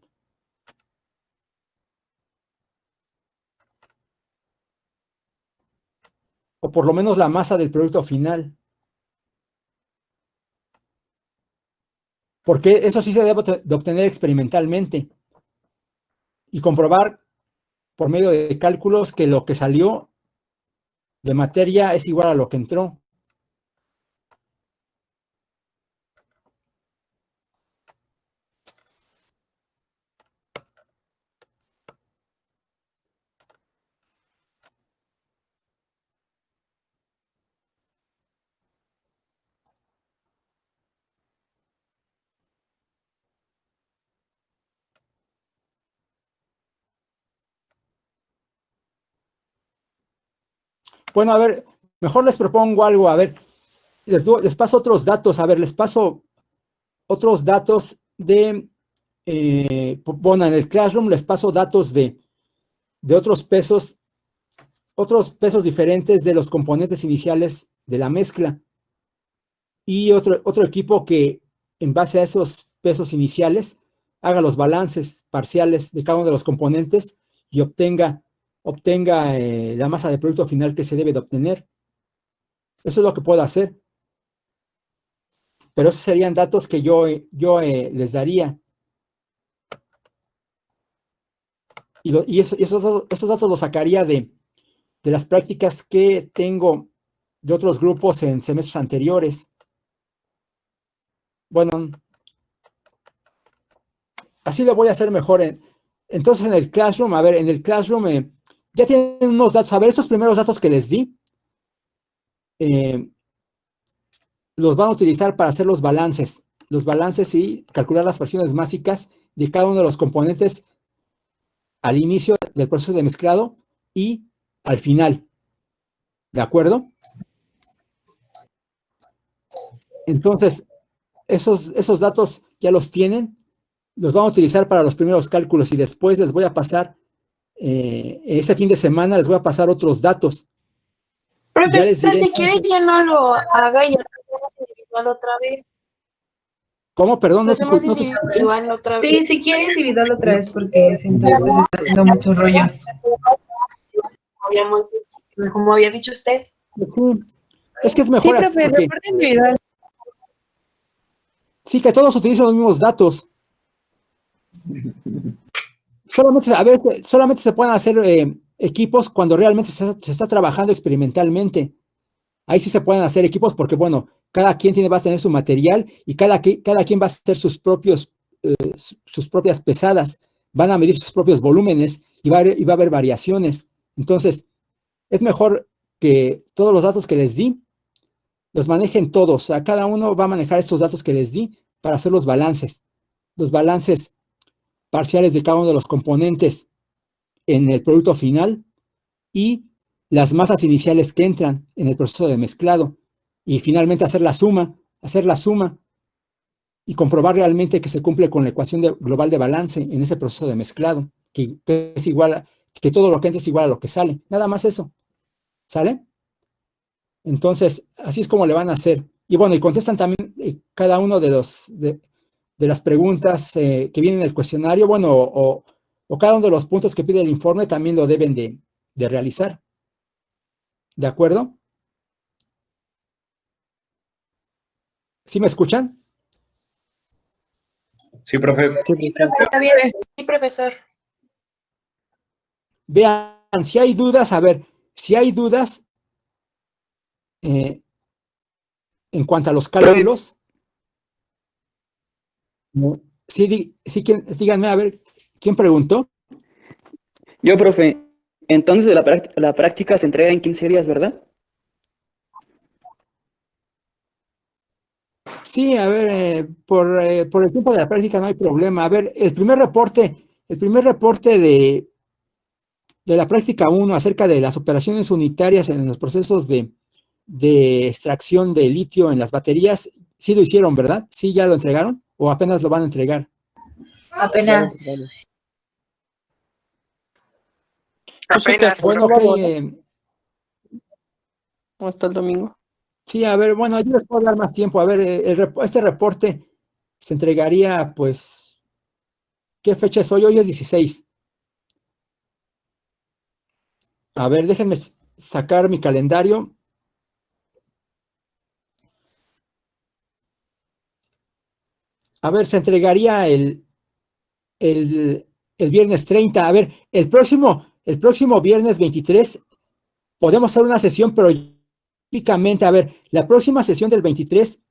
Speaker 1: O por lo menos la masa del producto final. Porque eso sí se debe de obtener experimentalmente. Y comprobar por medio de cálculos que lo que salió de materia es igual a lo que entró. Bueno, a ver, mejor les propongo algo. A ver, les paso otros datos. A ver, les paso otros datos de, bueno, en el Classroom les paso datos de otros pesos diferentes de los componentes iniciales de la mezcla. Y otro equipo que en base a esos pesos iniciales haga los balances parciales de cada uno de los componentes y obtenga la masa de producto final que se debe de obtener. Eso es lo que puedo hacer. pero esos serían datos que yo les daría. Y esos datos los sacaría de las prácticas que tengo de otros grupos en semestres anteriores. Bueno, así lo voy a hacer mejor. Entonces, en el Classroom, a ver, en el Classroom ya tienen unos datos. A ver, estos primeros datos que les di, los van a utilizar para hacer los balances y calcular las fracciones básicas de cada uno de los componentes al inicio del proceso de mezclado y al final. ¿De acuerdo? Entonces, esos datos ya los tienen, los van a utilizar para los primeros cálculos y después les voy a pasar, ese fin de semana les voy a pasar otros datos.
Speaker 14: Profesor, si quiere ya no lo haga y ya lo hacemos individual otra vez.
Speaker 1: ¿Cómo? Perdón,
Speaker 14: no se individual otra vez.
Speaker 16: Sí, si quiere individual otra vez porque siento que se está haciendo muchos rollos.
Speaker 14: Como había dicho usted.
Speaker 1: Sí. Es que es mejor.
Speaker 15: Sí, profe, reporte individual.
Speaker 1: Sí, que todos utilicen los mismos datos. Solamente se pueden hacer equipos cuando realmente se está trabajando experimentalmente. Ahí sí se pueden hacer equipos porque, bueno, cada quien va a tener su material y cada quien va a hacer sus propias pesadas, van a medir sus propios volúmenes y va a haber variaciones. Entonces, es mejor que todos los datos que les di los manejen todos. A cada uno va a manejar estos datos que les di para hacer los balances parciales de cada uno de los componentes en el producto final y las masas iniciales que entran en el proceso de mezclado y finalmente hacer la suma y comprobar realmente que se cumple con la ecuación global de balance en ese proceso de mezclado, que es igual que todo lo que entra es igual a lo que sale. Nada más eso. ¿Sale? Entonces, así es como le van a hacer. Y bueno, y contestan también cada uno de las preguntas que vienen en el cuestionario, bueno, o cada uno de los puntos que pide el informe también lo deben de realizar. ¿De acuerdo? ¿Sí me escuchan?
Speaker 5: Sí, profe.
Speaker 14: Está bien. Sí, profesor.
Speaker 1: Vean, si hay dudas, a ver, si hay dudas en cuanto a los cálculos, sí, díganme, a ver, ¿quién preguntó?
Speaker 17: Yo, profe. Entonces la práctica se entrega en 15 días, ¿verdad?
Speaker 1: Sí, a ver, por el tiempo de la práctica no hay problema. A ver, el primer reporte de la práctica 1 acerca de las operaciones unitarias en los procesos de extracción de litio en las baterías, sí lo hicieron, ¿verdad? ¿Sí ya lo entregaron? ¿O apenas lo van a entregar?
Speaker 14: Apenas.
Speaker 1: Bueno, ok.
Speaker 8: Hasta el domingo.
Speaker 1: Sí, a ver, bueno, yo les puedo dar más tiempo. A ver, este reporte se entregaría, pues, ¿qué fecha es hoy? Hoy es 16. A ver, déjenme sacar mi calendario. A ver, se entregaría el viernes 30. A ver, el próximo viernes 23 podemos hacer una sesión, pero típicamente, a ver, la próxima sesión del 23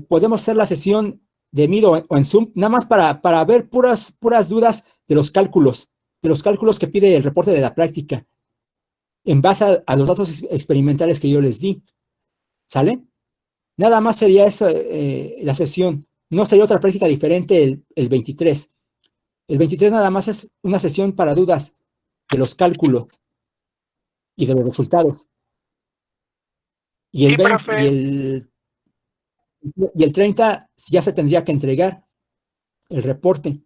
Speaker 1: podemos hacer la sesión de Meet o en Zoom, nada más para ver puras dudas de los cálculos que pide el reporte de la práctica, en base a los datos experimentales que yo les di. ¿Sale? Nada más sería eso, la sesión. No sería otra práctica diferente el 23. El 23 nada más es una sesión para dudas de los cálculos y de los resultados. Y el 20 y el 30 ya se tendría que entregar el reporte.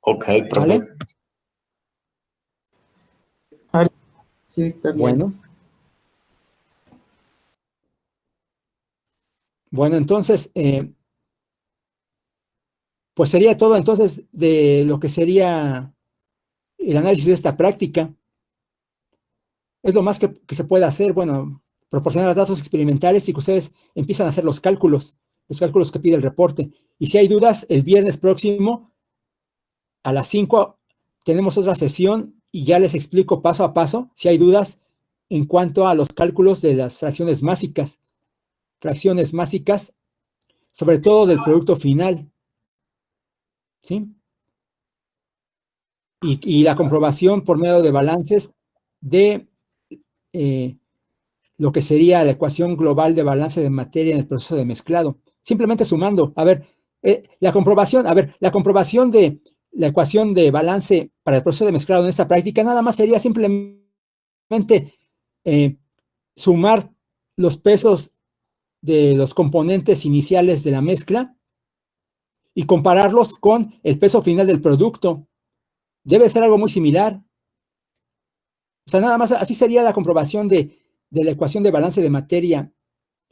Speaker 5: Ok,
Speaker 1: ¿Vale?
Speaker 4: Sí, está bien.
Speaker 1: Bueno, entonces, pues sería todo entonces de lo que sería el análisis de esta práctica. Es lo más que se puede hacer. Bueno, proporcionar los datos experimentales y que ustedes empiezan a hacer los cálculos que pide el reporte. Y si hay dudas, el viernes próximo a las 5 tenemos otra sesión y ya les explico paso a paso si hay dudas en cuanto a los cálculos de las fracciones másicas, sobre todo del producto final, ¿sí? Y la comprobación por medio de balances de lo que sería la ecuación global de balance de materia en el proceso de mezclado. Simplemente sumando, la comprobación de la ecuación de balance para el proceso de mezclado en esta práctica nada más sería simplemente sumar los pesos de los componentes iniciales de la mezcla y compararlos con el peso final del producto. Debe ser algo muy similar. O sea, nada más así sería la comprobación de la ecuación de balance de materia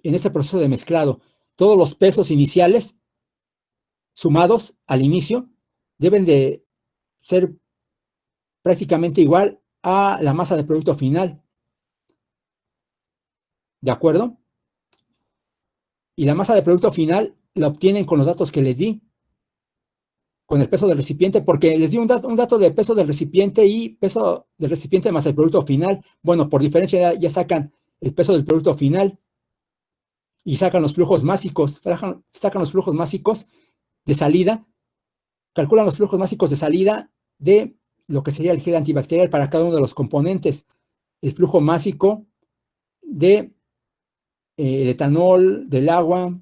Speaker 1: en este proceso de mezclado. Todos los pesos iniciales sumados al inicio deben de ser prácticamente igual a la masa del producto final. ¿De acuerdo? Y la masa del producto final la obtienen con los datos que les di, con el peso del recipiente, porque les di un dato de peso del recipiente y peso del recipiente más el producto final. Bueno, por diferencia ya sacan el peso del producto final y sacan los flujos másicos, sacan los flujos másicos de salida, calculan los flujos másicos de salida de lo que sería el gel antibacterial para cada uno de los componentes. El flujo másico de el etanol, del agua,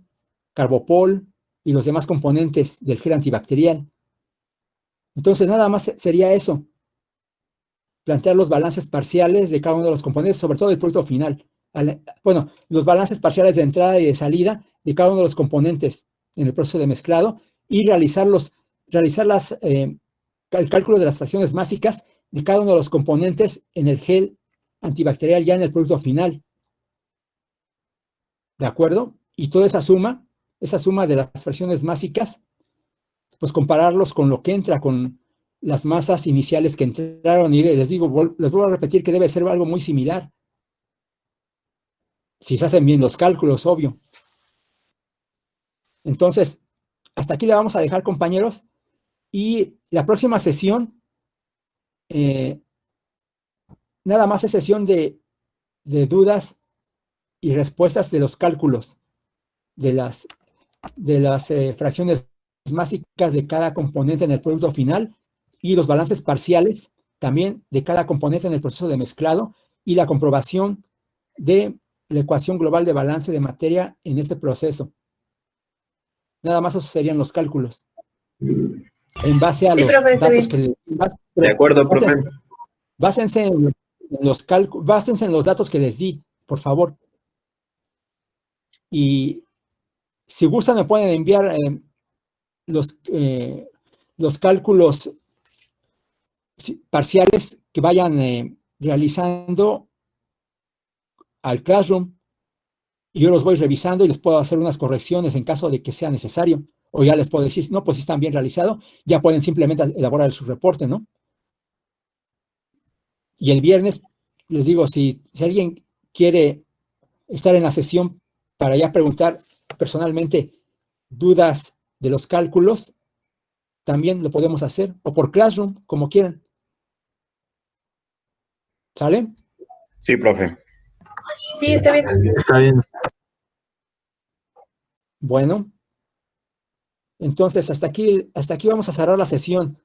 Speaker 1: carbopol y los demás componentes del gel antibacterial. Entonces, nada más sería eso. Plantear los balances parciales de cada uno de los componentes, sobre todo el producto final. Bueno, los balances parciales de entrada y de salida de cada uno de los componentes en el proceso de mezclado y realizar el cálculo de las fracciones másicas de cada uno de los componentes en el gel antibacterial ya en el producto final. ¿De acuerdo? Y toda esa suma de las fracciones másicas, pues compararlos con lo que entra, con las masas iniciales que entraron. Y les vuelvo a repetir que debe ser algo muy similar. Si se hacen bien los cálculos, obvio. Entonces, hasta aquí le vamos a dejar, compañeros. Y la próxima sesión, nada más es sesión de dudas y respuestas de los cálculos de las fracciones másicas de cada componente en el producto final y los balances parciales también de cada componente en el proceso de mezclado y la comprobación de la ecuación global de balance de materia en este proceso. Nada más esos serían los cálculos. En base a los datos que...
Speaker 5: De acuerdo, profe.
Speaker 1: Básense en los datos que les di, por favor. Y si gustan me pueden enviar los cálculos parciales que vayan realizando al Classroom y yo los voy revisando y les puedo hacer unas correcciones en caso de que sea necesario. O ya les puedo decir, no, pues si están bien realizados, ya pueden simplemente elaborar su reporte, ¿no? Y el viernes, les digo, si alguien quiere estar en la sesión para ya preguntar personalmente dudas de los cálculos, también lo podemos hacer, o por Classroom, como quieran. ¿Sale?
Speaker 5: Sí, profe.
Speaker 14: Sí, está bien.
Speaker 5: Está bien.
Speaker 1: Bueno, entonces hasta aquí vamos a cerrar la sesión.